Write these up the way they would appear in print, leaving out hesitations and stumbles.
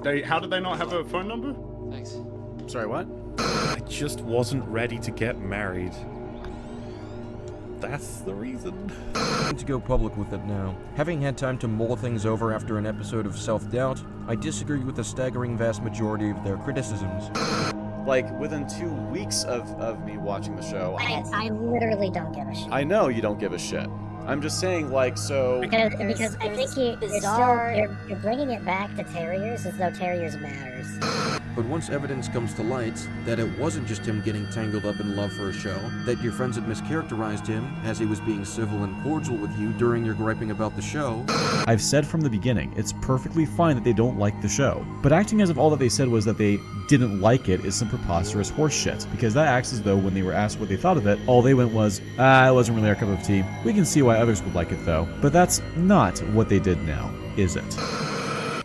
How did they not have a phone number? Thanks. Sorry, what? I just wasn't ready to get married. That's the reason. To go public with it now. Having had time to mull things over after an episode of Self-Doubt, I disagree with the staggering vast majority of their criticisms. Like, within 2 weeks of me watching the show... I literally don't give a shit. I know you don't give a shit. I'm just saying, like, so... Because I think you're bringing it back to Terriers as though Terriers matters. But once evidence comes to light that it wasn't just him getting tangled up in love for a show, that your friends had mischaracterized him as he was being civil and cordial with you during your griping about the show... I've said from the beginning, it's perfectly fine that they don't like the show. But acting as if all that they said was that they didn't like it is some preposterous horseshit, because that acts as though when they were asked what they thought of it, all they went was, it wasn't really our cup of tea. We can see why others would like it though. But that's not what they did now, is it?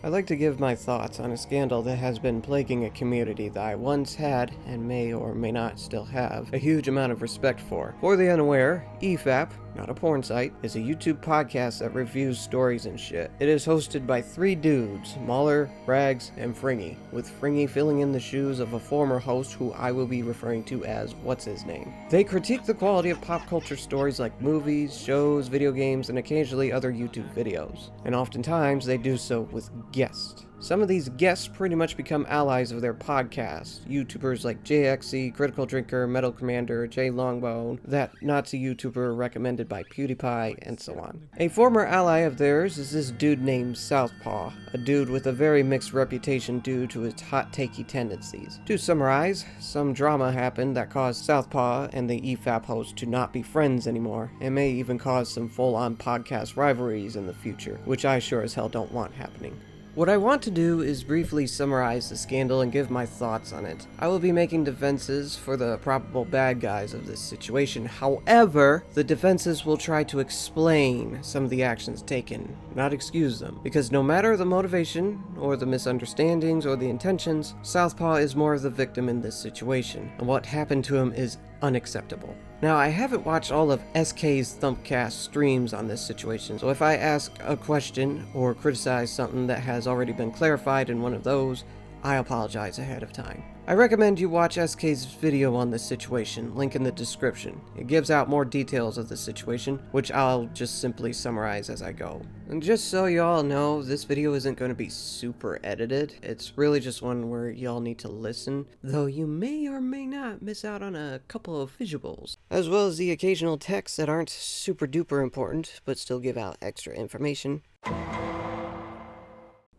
I'd like to give my thoughts on a scandal that has been plaguing a community that I once had, and may or may not still have, a huge amount of respect for. For the unaware, EFAP, not a porn site, is a YouTube podcast that reviews stories and shit. It is hosted by 3 dudes, Mauler, Rags, and Fringy, with Fringy filling in the shoes of a former host who I will be referring to as what's-his-name. They critique the quality of pop culture stories like movies, shows, video games, and occasionally other YouTube videos. And oftentimes they do so with guests. Some of these guests pretty much become allies of their podcast. YouTubers like JXC, Critical Drinker, Metal Commander, Jay Longbone, that Nazi YouTuber recommended by PewDiePie, and so on. A former ally of theirs is this dude named Southpaw, a dude with a very mixed reputation due to his hot-takey tendencies. To summarize, some drama happened that caused Southpaw and the EFAP host to not be friends anymore, and may even cause some full-on podcast rivalries in the future, which I sure as hell don't want happening. What I want to do is briefly summarize the scandal and give my thoughts on it. I will be making defenses for the probable bad guys of this situation. However, the defenses will try to explain some of the actions taken, not excuse them. Because no matter the motivation, or the misunderstandings, or the intentions, Southpaw is more of the victim in this situation, and what happened to him is unacceptable. Now, I haven't watched all of SK's Thumpcast streams on this situation, so if I ask a question or criticize something that has already been clarified in one of those, I apologize ahead of time. I recommend you watch SK's video on this situation, link in the description. It gives out more details of the situation, which I'll just simply summarize as I go. And just so y'all know, this video isn't going to be super edited. It's really just one where y'all need to listen, though you may or may not miss out on a couple of visuals, as well as the occasional texts that aren't super duper important, but still give out extra information.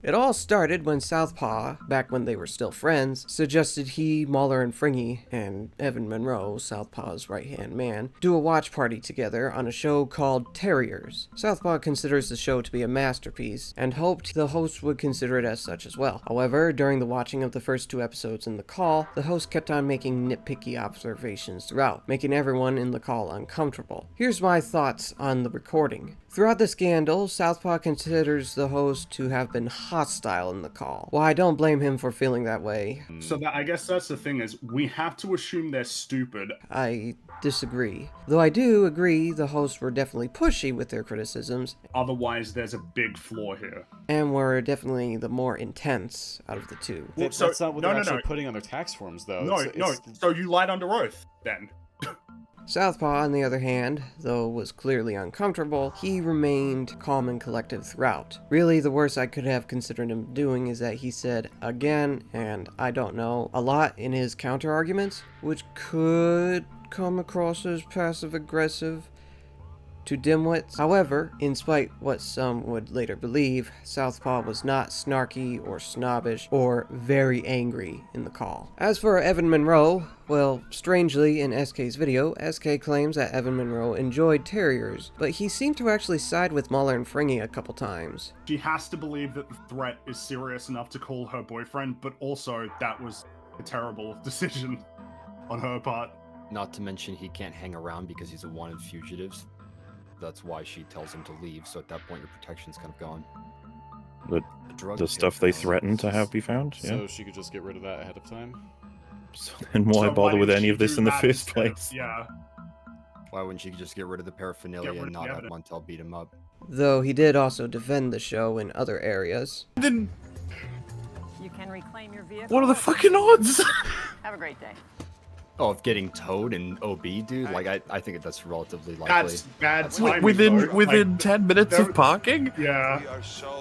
It all started when Southpaw, back when they were still friends, suggested he, Mauler, and Fringy, and Evan Monroe, Southpaw's right-hand man, do a watch party together on a show called Terriers. Southpaw considers the show to be a masterpiece, and hoped the host would consider it as such as well. However, during the watching of the first 2 episodes in the call, the host kept on making nitpicky observations throughout, making everyone in the call uncomfortable. Here's my thoughts on the recording. Throughout the scandal, Southpaw considers the host to have been hostile in the call. Well, I don't blame him for feeling that way. So I guess that's the thing, is we have to assume they're stupid. I disagree. Though I do agree the hosts were definitely pushy with their criticisms. Otherwise, there's a big flaw here. And were definitely the more intense out of the two. That's not what they're actually putting on their tax forms, though. No. So you lied under oath, then. Southpaw, on the other hand, though was clearly uncomfortable, he remained calm and collective throughout. Really, the worst I could have considered him doing is that he said again, and I don't know, a lot in his counter-arguments, which could come across as passive-aggressive to dimwits. However, in spite what some would later believe, Southpaw was not snarky or snobbish or very angry in the call. As for Evan Monroe, well, strangely, in SK's video, SK claims that Evan Monroe enjoyed Terriers, but he seemed to actually side with Mauler and Fringy a couple times. She has to believe that the threat is serious enough to call her boyfriend, but also that was a terrible decision on her part. Not to mention he can't hang around because he's a wanted fugitive. That's why she tells him to leave, so at that point your protection's kind of gone. The stuff they threatened to have be found? Yeah. So she could just get rid of that ahead of time? So then why bother with any of this in the first place? Yeah. Why wouldn't she just get rid of the paraphernalia and not have Montel beat him up? Though he did also defend the show in other areas. Then You can reclaim your vehicle. What are the fucking odds? Have a great day. Oh, of getting towed in OB, dude? Like, I think that's relatively likely. That's bad timing. Within 10 minutes of parking? Yeah.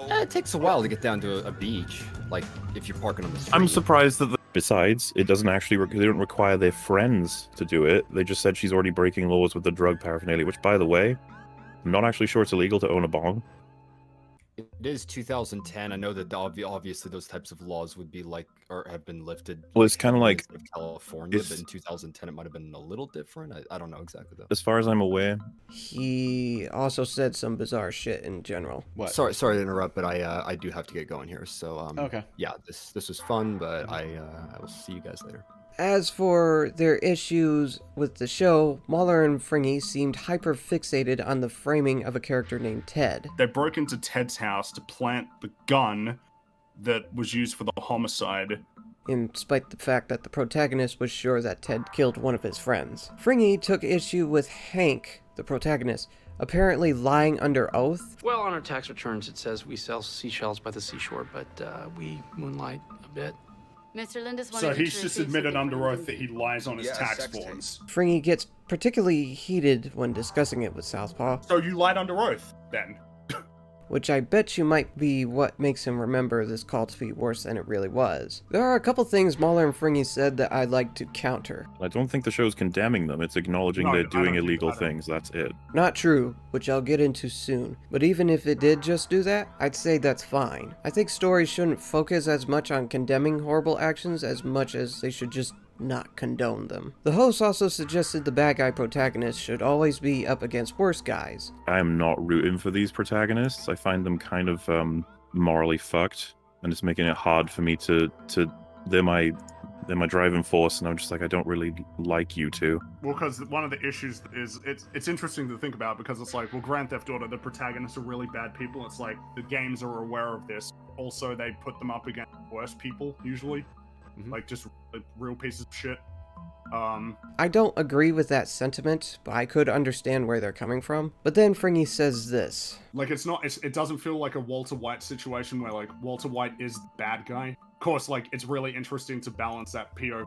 It takes a while to get down to a beach. Like, if you're parking on the street. I'm surprised that. Besides, it doesn't actually. They don't require their friends to do it. They just said she's already breaking laws with the drug paraphernalia. Which, by the way, I'm not actually sure it's illegal to own a bong. It is 2010. I know that obviously those types of laws would be like, or have been lifted. Well, it's kind of like California, but in 2010 it might have been a little different. I don't know exactly though. As far as I'm aware. He also said some bizarre shit in general. What? Sorry to interrupt, but I do have to get going here. So okay. Yeah, this was fun, but I will see you guys later. As for their issues with the show, Mahler and Fringy seemed hyper-fixated on the framing of a character named Ted. They broke into Ted's house to plant the gun that was used for the homicide. In spite the fact that the protagonist was sure that Ted killed one of his friends. Fringy took issue with Hank, the protagonist, apparently lying under oath. Well, on our tax returns it says we sell seashells by the seashore, but we moonlight a bit. Mr. Lindis So he's just admitted under oath that he lies on his tax forms. Fringy gets particularly heated when discussing it with Southpaw. So you lied under oath, then? Which I bet you might be what makes him remember this call to be worse than it really was. There are a couple things Mahler and Fringy said that I'd like to counter. I don't think the show's condemning them. It's acknowledging they're doing illegal things. That's it. Not true, which I'll get into soon. But even if it did just do that, I'd say that's fine. I think stories shouldn't focus as much on condemning horrible actions as much as they should just not condone them. The host also suggested the bad guy protagonist should always be up against worse guys. I am not rooting for these protagonists. I find them kind of morally fucked, and it's making it hard for me to they're my driving force, and I'm just like, I don't really like you two. Well, because one of the issues is it's interesting to think about, because it's like, well, Grand Theft Auto, the protagonists are really bad people. It's like the games are aware of this. Also, they put them up against worse people usually. Like just real pieces of shit. I don't agree with that sentiment, but I could understand where they're coming from. But then Fringy says this. Like, it doesn't feel like a Walter White situation where, like, Walter White is the bad guy. Of course, like, it's really interesting to balance that PO.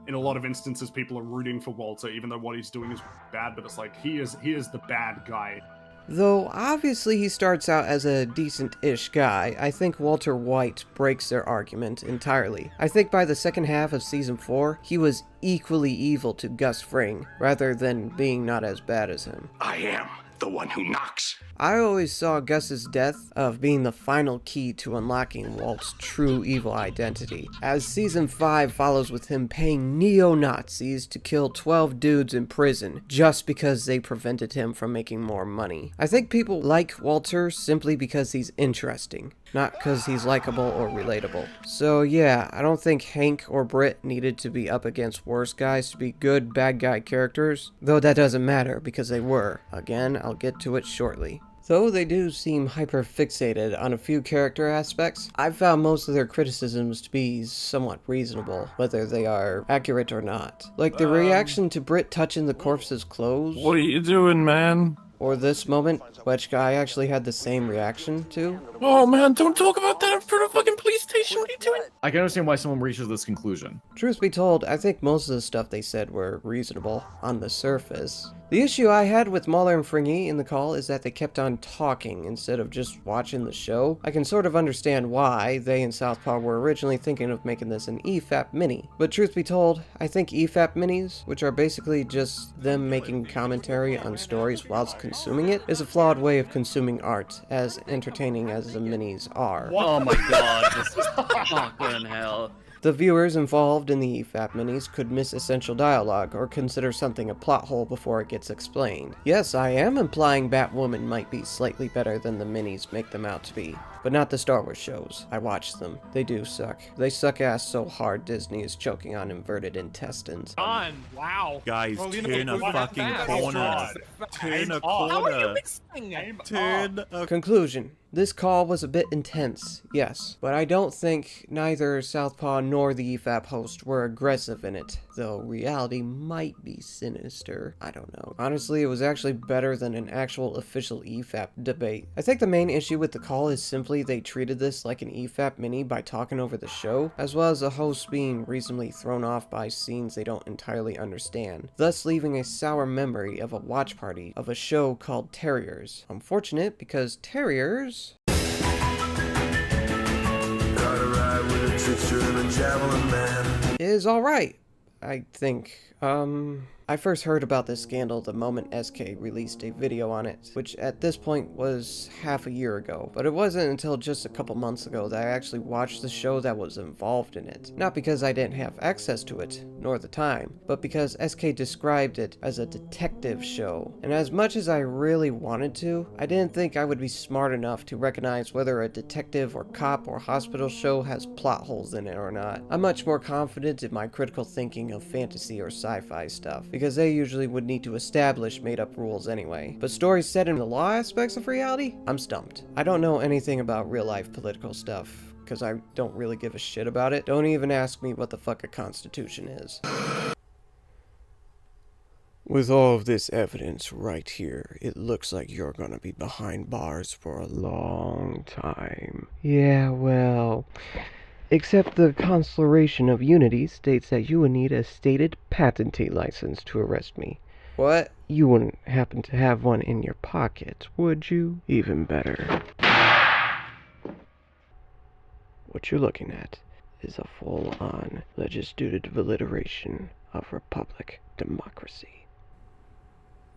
In a lot of instances, people are rooting for Walter, even though what he's doing is bad, but it's like, he is the bad guy. Though obviously he starts out as a decent-ish guy, I think Walter White breaks their argument entirely. I think by the second half of Season 4, he was equally evil to Gus Fring, rather than being not as bad as him. I am the one who knocks. I always saw Gus's death of being the final key to unlocking Walt's true evil identity, as Season 5 follows with him paying neo-Nazis to kill 12 dudes in prison just because they prevented him from making more money. I think people like Walter simply because he's interesting, not because he's likable or relatable. So yeah, I don't think Hank or Britt needed to be up against worse guys to be good bad guy characters, though that doesn't matter because they were. Again, I'll get to it shortly. Though they do seem hyper-fixated on a few character aspects, I've found most of their criticisms to be somewhat reasonable, whether they are accurate or not. Like the reaction to Britt touching the corpse's clothes. What are you doing, man? Or this moment, which I actually had the same reaction to. Oh man, don't talk about that in front of fucking police station. What are you doing? I can understand why someone reaches this conclusion. Truth be told, I think most of the stuff they said were reasonable on the surface. The issue I had with Mahler and Fringy in the call is that they kept on talking instead of just watching the show. I can sort of understand why they and Southpaw were originally thinking of making this an EFAP mini. But truth be told, I think EFAP minis, which are basically just them making commentary on stories whilst consuming it, is a flawed way of consuming art, as entertaining as the minis are. Oh my god, this is awkward in hell. The viewers involved in the EFAP minis could miss essential dialogue or consider something a plot hole before it gets explained. Yes, I am implying Batwoman might be slightly better than the minis make them out to be, but not the Star Wars shows. I watched them. They do suck. They suck ass so hard Disney is choking on inverted intestines. Wow. Guys, turn a fucking corner. Turn a How are you corner. missing it? Turn a Conclusion. This call was a bit intense, yes, but I don't think neither Southpaw nor the EFAP host were aggressive in it, though reality might be sinister. I don't know. Honestly, it was actually better than an actual official EFAP debate. I think the main issue with the call is simply poorly they treated this like an EFAP mini by talking over the show, as well as the hosts being reasonably thrown off by scenes they don't entirely understand, thus leaving a sour memory of a watch party of a show called Terriers. Unfortunate, because Terriers is alright, I think. I first heard about this scandal the moment SK released a video on it, which at this point was half a year ago, but it wasn't until just a couple months ago that I actually watched the show that was involved in it. Not because I didn't have access to it, nor the time, but because SK described it as a detective show, and as much as I really wanted to, I didn't think I would be smart enough to recognize whether a detective or cop or hospital show has plot holes in it or not. I'm much more confident in my critical thinking of fantasy or sci-fi stuff, because they usually would need to establish made-up rules anyway. But stories set in the law aspects of reality? I'm stumped. I don't know anything about real-life political stuff, because I don't really give a shit about it. Don't even ask me what the fuck a constitution is. With all of this evidence right here, it looks like you're gonna be behind bars for a long time. Yeah, well... Except the Constellation of Unity states that you would need a stated patentee license to arrest me. What? You wouldn't happen to have one in your pocket, would you? Even better. What you're looking at is a full-on legislative alliteration of republic democracy.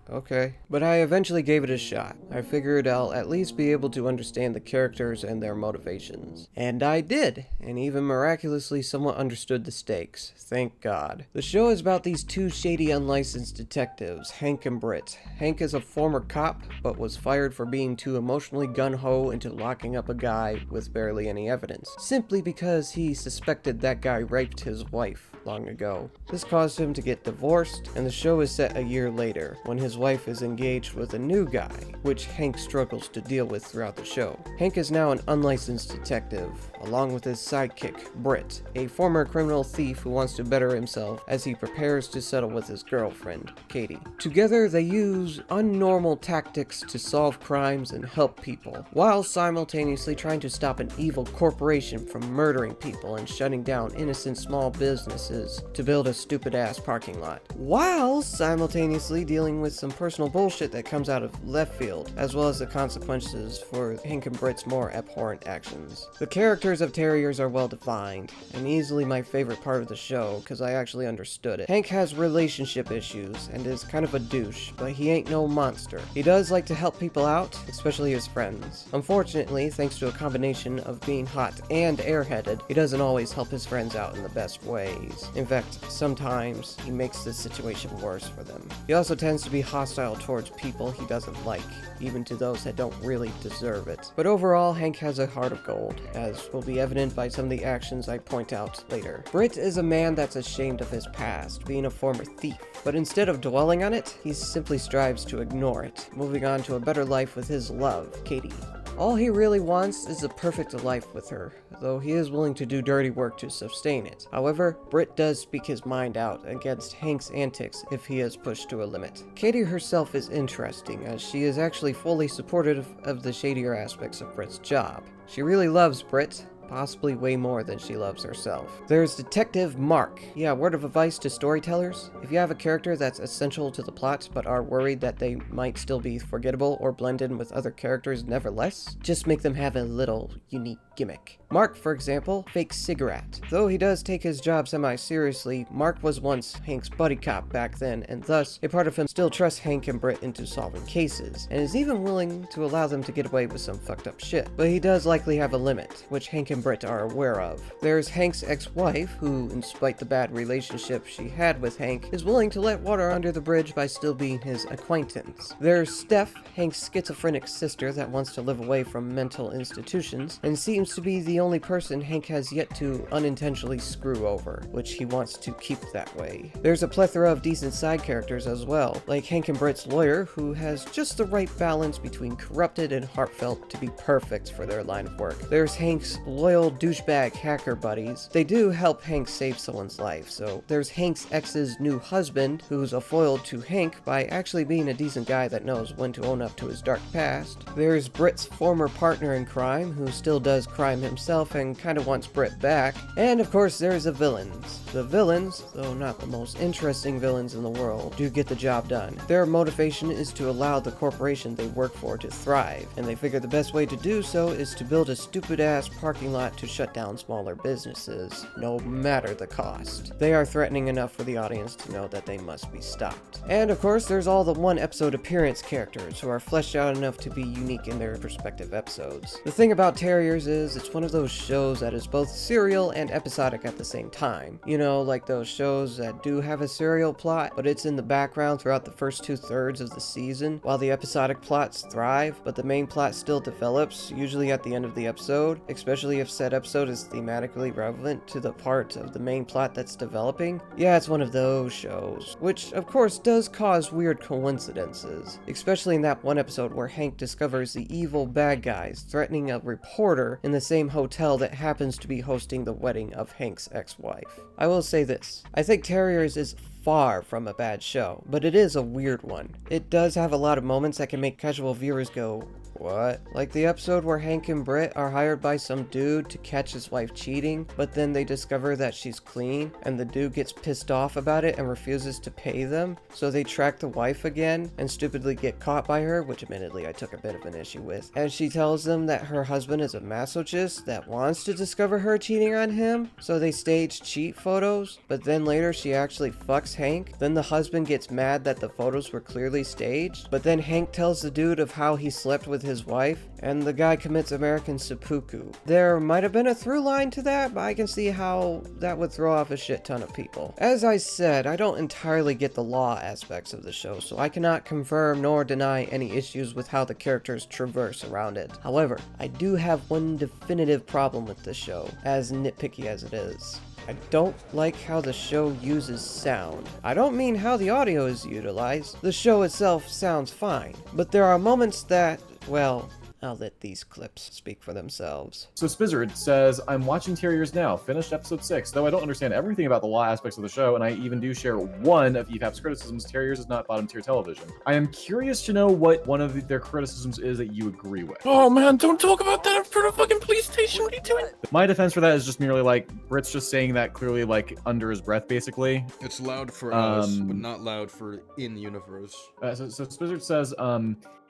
Okay. But I eventually gave it a shot. I figured I'll at least be able to understand the characters and their motivations. And I did, and even miraculously somewhat understood the stakes. Thank God. The show is about these two shady unlicensed detectives, Hank and Britt. Hank is a former cop, but was fired for being too emotionally gun-ho into locking up a guy with barely any evidence, simply because he suspected that guy raped his wife long ago. This caused him to get divorced, and the show is set a year later, when his wife is engaged with a new guy, which Hank struggles to deal with throughout the show. Hank is now an unlicensed detective, along with his sidekick, Britt, a former criminal thief who wants to better himself as he prepares to settle with his girlfriend, Katie. Together, they use unnormal tactics to solve crimes and help people, while simultaneously trying to stop an evil corporation from murdering people and shutting down innocent small businesses to build a stupid-ass parking lot, while simultaneously dealing with some personal bullshit that comes out of left field, as well as the consequences for Hank and Britt's more abhorrent actions. The characters of Terriers are well defined, and easily my favorite part of the show, because I actually understood it. Hank has relationship issues, and is kind of a douche, but he ain't no monster. He does like to help people out, especially his friends. Unfortunately, thanks to a combination of being hot and airheaded, he doesn't always help his friends out in the best ways. In fact, sometimes he makes the situation worse for them. He also tends to be hostile towards people he doesn't like, even to those that don't really deserve it. But overall, Hank has a heart of gold, as will be evident by some of the actions I point out later. Britt is a man that's ashamed of his past, being a former thief, but instead of dwelling on it, he simply strives to ignore it, moving on to a better life with his love, Katie. All he really wants is a perfect life with her, though he is willing to do dirty work to sustain it. However, Britt does speak his mind out against Hank's antics if he is pushed to a limit. Katie herself is interesting, as she is actually fully supportive of the shadier aspects of Britt's job. She really loves Britt, possibly way more than she loves herself. There's Detective Mark. Yeah, word of advice to storytellers: if you have a character that's essential to the plot but are worried that they might still be forgettable or blend in with other characters nevertheless, just make them have a little unique gimmick. Mark, for example, fakes cigarette. Though he does take his job semi-seriously, Mark was once Hank's buddy cop back then, and thus, a part of him still trusts Hank and Britt into solving cases, and is even willing to allow them to get away with some fucked up shit. But he does likely have a limit, which Hank and Britt are aware of. There's Hank's ex-wife, who, in spite the bad relationship she had with Hank, is willing to let water under the bridge by still being his acquaintance. There's Steph, Hank's schizophrenic sister that wants to live away from mental institutions, and seems to be the only person Hank has yet to unintentionally screw over, which he wants to keep that way. There's a plethora of decent side characters as well, like Hank and Britt's lawyer, who has just the right balance between corrupted and heartfelt to be perfect for their line of work. There's Hank's lawyer foiled douchebag hacker buddies, they do help Hank save someone's life. So there's Hank's ex's new husband, who's a foil to Hank by actually being a decent guy that knows when to own up to his dark past. There's Britt's former partner in crime, who still does crime himself and kind of wants Britt back. And of course there's the villains. The villains, though not the most interesting villains in the world, do get the job done. Their motivation is to allow the corporation they work for to thrive, and they figure the best way to do so is to build a stupid-ass parking lot to shut down smaller businesses, no matter the cost. They are threatening enough for the audience to know that they must be stopped. And of course, there's all the one-episode appearance characters who are fleshed out enough to be unique in their respective episodes. The thing about Terriers is, it's one of those shows that is both serial and episodic at the same time. You know, like those shows that do have a serial plot, but it's in the background throughout the first 2/3 of the season, while the episodic plots thrive, but the main plot still develops, usually at the end of the episode, especially if said episode is thematically relevant to the part of the main plot that's developing. Yeah, it's one of those shows, which of course does cause weird coincidences, especially in that one episode where Hank discovers the evil bad guys threatening a reporter in the same hotel that happens to be hosting the wedding of Hank's ex-wife. I will say this, I think Terriers is far from a bad show, but it is a weird one. It does have a lot of moments that can make casual viewers go, what? Like the episode where Hank and Britt are hired by some dude to catch his wife cheating, but then they discover that she's clean, and the dude gets pissed off about it and refuses to pay them, so they track the wife again and stupidly get caught by her, which admittedly I took a bit of an issue with. And she tells them that her husband is a masochist that wants to discover her cheating on him, so they stage cheat photos, but then later she actually fucks Hank. Then the husband gets mad that the photos were clearly staged, but then Hank tells the dude of how he slept with his wife, and the guy commits American seppuku. There might have been a through line to that, but I can see how that would throw off a shit ton of people. As I said, I don't entirely get the law aspects of the show, so I cannot confirm nor deny any issues with how the characters traverse around it. However, I do have one definitive problem with the show, as nitpicky as it is. I don't like how the show uses sound. I don't mean how the audio is utilized. The show itself sounds fine, but there are moments that, well, I'll let these clips speak for themselves. So Spizzard says, I'm watching Terriers now, finished episode 6, though I don't understand everything about the law aspects of the show, and I even do share one of EFAP's criticisms, Terriers is not bottom tier television. I am curious to know what one of their criticisms is that you agree with. Oh man, don't talk about that in front of fucking police station, what are you doing? My defense for that is just merely like, Britt's just saying that clearly like under his breath, basically. It's loud for us, but not loud for in-universe. So Spizzard says,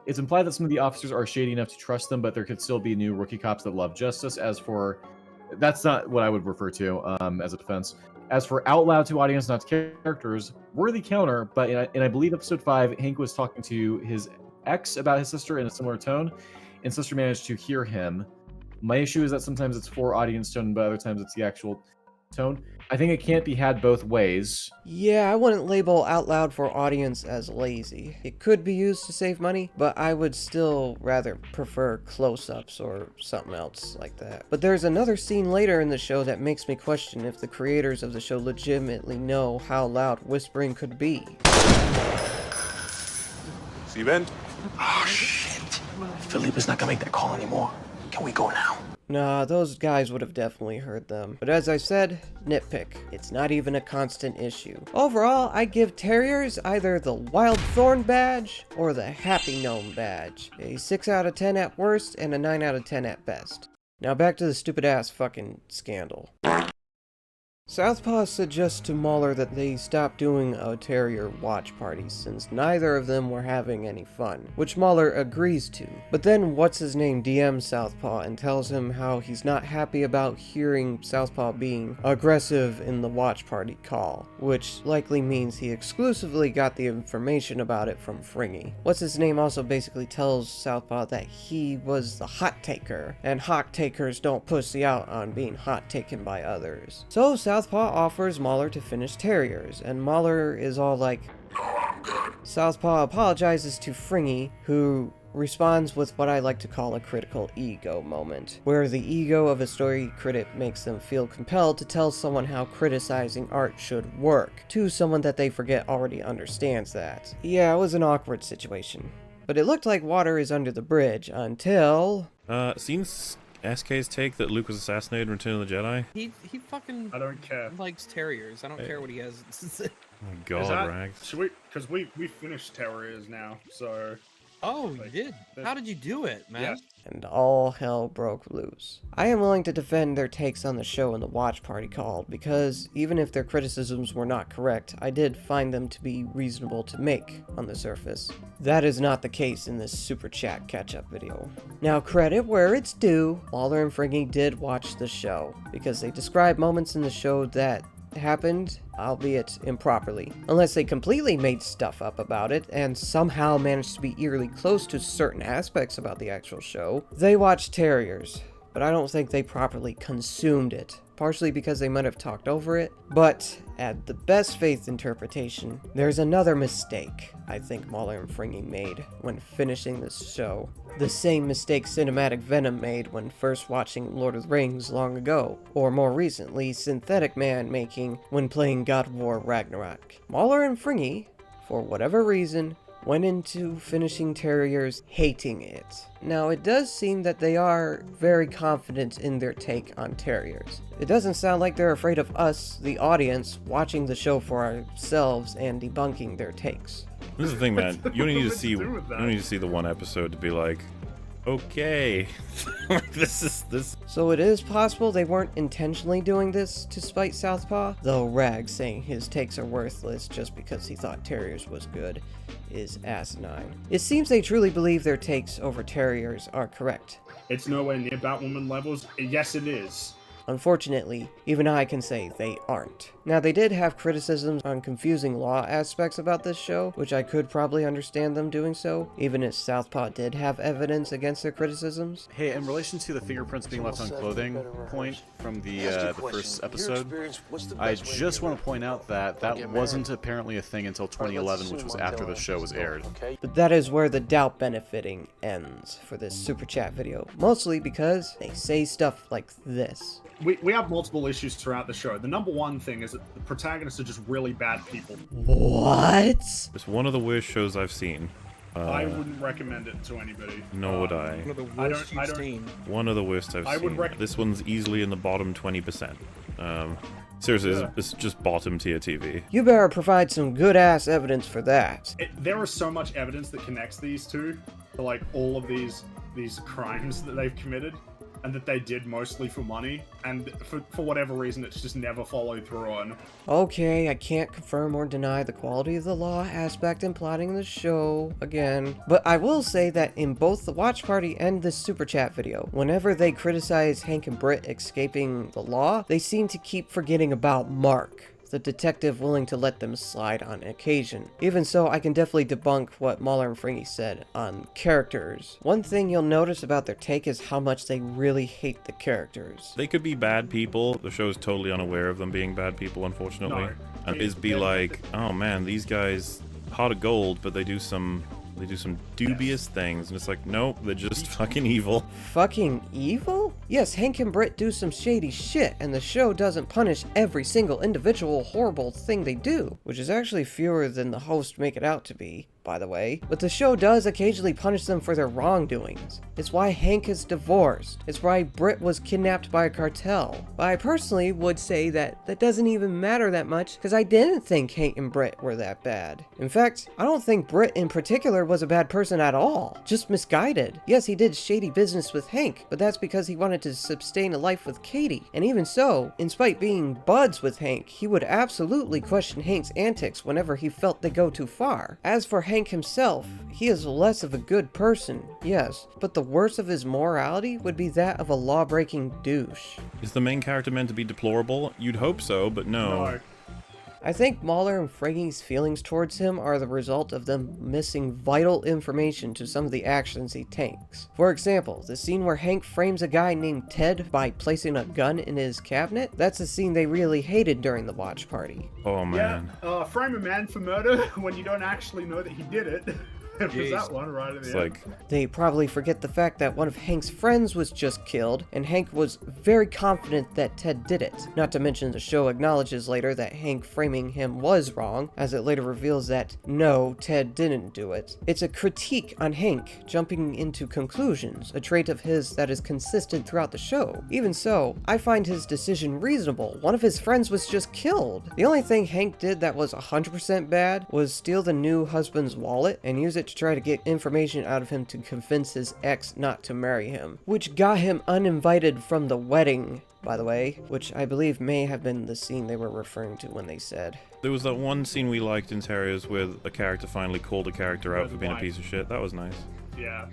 it's implied that some of the officers are shady enough to trust them, but there could still be new rookie cops that love justice. As for, that's not what I would refer to as a defense. As for out loud to audience, not to characters, worthy counter, but in I believe episode 5, Hank was talking to his ex about his sister in a similar tone, and sister managed to hear him. My issue is that sometimes it's for audience tone, but other times it's the actual tone. I think it can't be had both ways. Yeah, I wouldn't label out loud for audience as lazy. It could be used to save money, but I would still rather prefer close-ups or something else like that. But there's another scene later in the show that makes me question if the creators of the show legitimately know how loud whispering could be. See, Ben? Oh, shit. Philippe is not gonna make that call anymore. Can we go now? Nah, those guys would have definitely heard them. But as I said, nitpick. It's not even a constant issue. Overall, I give Terriers either the Wild Thorn badge or the Happy Gnome badge. A 6 out of 10 at worst and a 9 out of 10 at best. Now back to the stupid ass fucking scandal. Southpaw suggests to Mahler that they stop doing a Terrier watch party since neither of them were having any fun, which Mahler agrees to. But then what's-his-name DMs Southpaw and tells him how he's not happy about hearing Southpaw being aggressive in the watch party call, which likely means he exclusively got the information about it from Fringy. What's-his-name also basically tells Southpaw that he was the hot taker, and hot takers don't pussy out on being hot taken by others. So Southpaw offers Mahler to finish Terriers, and Mahler is all like, Southpaw apologizes to Fringy, who responds with what I like to call a critical ego moment, where the ego of a story critic makes them feel compelled to tell someone how criticizing art should work, to someone that they forget already understands that. Yeah, it was an awkward situation. But it looked like water is under the bridge until... Seems SK's take that Luke was assassinated in Return of the Jedi? He fucking I don't care. likes terriers. I don't care what he has to say. Oh my Is god, that- Rags. Should we? Because we finished Terriers now, so. Oh, you did? How did you do it, man? Yeah. And all hell broke loose. I am willing to defend their takes on the show in the watch party call, because even if their criticisms were not correct, I did find them to be reasonable to make on the surface. That is not the case in this Super Chat catch-up video. Now, credit where it's due, Mauler and Friggy did watch the show, because they describe moments in the show that happened, albeit improperly. Unless they completely made stuff up about it and somehow managed to be eerily close to certain aspects about the actual show. They watched Terriers, but I don't think they properly consumed it. Partially because they might have talked over it, but at the best faith interpretation, there's another mistake I think Mauler and Fringy made when finishing this show. The same mistake Cinematic Venom made when first watching Lord of the Rings long ago, or more recently, Synthetic Man making when playing God of War Ragnarok. Mauler and Fringy, for whatever reason, went into finishing Terriers hating it. Now, it does seem that they are very confident in their take on Terriers. It doesn't sound like they're afraid of us, the audience, watching the show for ourselves and debunking their takes. This is the thing, man. You don't need to see. to do with You don't need to see the one episode to be like, okay, like this is this. So it is possible they weren't intentionally doing this to spite Southpaw, though Rags saying his takes are worthless just because he thought Terriers was good is asinine. It seems they truly believe their takes over Terriers are correct. It's nowhere near Batwoman levels. Yes, it is. Unfortunately, even I can say they aren't. Now, they did have criticisms on confusing law aspects about this show, which I could probably understand them doing so, even if Southpaw did have evidence against their criticisms. Hey, in relation to the fingerprints being left on clothing point from the first episode, I just want to point out that that wasn't apparently a thing until 2011, which was after the show was aired. But that is where the doubt benefiting ends for this Super Chat video, mostly because they say stuff like this. We have multiple issues throughout the show. The number one thing is that the protagonists are just really bad people. What? It's one of the worst shows I've seen. I wouldn't recommend it to anybody. Nor would I. One of the I worst don't- you've seen. One of the worst I've I would seen. This one's easily in the bottom 20%. Seriously, it's just bottom tier TV. You better provide some good-ass evidence for that. There is so much evidence that connects these two to like all of these crimes that they've committed, and that they did mostly for money, and for whatever reason it's just never followed through on. Okay, I can't confirm or deny the quality of the law aspect in plotting the show again, but I will say that in both the watch party and this Super Chat video, whenever they criticize Hank and Britt escaping the law, they seem to keep forgetting about Mark, the detective willing to let them slide on occasion. Even so, I can definitely debunk what Mauler and Fringy said on characters. One thing you'll notice about their take is how much they really hate the characters. They could be bad people. The show's totally unaware of them being bad people, unfortunately. No. And is be like, oh man, these guys heart of gold, but they do some dubious things, and it's like, nope, they're just fucking evil. Fucking evil? Yes, Hank and Britt do some shady shit, and the show doesn't punish every single individual horrible thing they do, which is actually fewer than the hosts make it out to be, by the way. But the show does occasionally punish them for their wrongdoings. It's why Hank is divorced. It's why Britt was kidnapped by a cartel. But I personally would say that doesn't even matter that much, because I didn't think Hank and Britt were that bad. In fact, I don't think Britt in particular was a bad person at all, just misguided. Yes, he did shady business with Hank, but that's because he wanted to sustain a life with Katie. And even so, in spite being buds with Hank, he would absolutely question Hank's antics whenever he felt they go too far. As for Hank himself, he is less of a good person, yes, but the worst of his morality would be that of a law-breaking douche. Is the main character meant to be deplorable? You'd hope so, but no. I think Mauler and Friggy's feelings towards him are the result of them missing vital information to some of the actions he takes. For example, the scene where Hank frames a guy named Ted by placing a gun in his cabinet, that's a scene they really hated during the watch party. Oh man. Yeah, frame a man for murder when you don't actually know that he did it. Was that one right in the It's end? like, They probably forget the fact that one of Hank's friends was just killed, and Hank was very confident that Ted did it. Not to mention the show acknowledges later that Hank framing him was wrong, as it later reveals that no, Ted didn't do it. It's a critique on Hank jumping into conclusions, a trait of his that is consistent throughout the show. Even so, I find his decision reasonable. One of his friends was just killed. The only thing Hank did that was 100% bad was steal the new husband's wallet and use it to try to get information out of him to convince his ex not to marry him, which got him uninvited from the wedding, by the way, which I believe may have been the scene they were referring to when they said. there was that one scene we liked in Terriers where a character finally called a character out for being a piece of shit. That was nice. Yeah.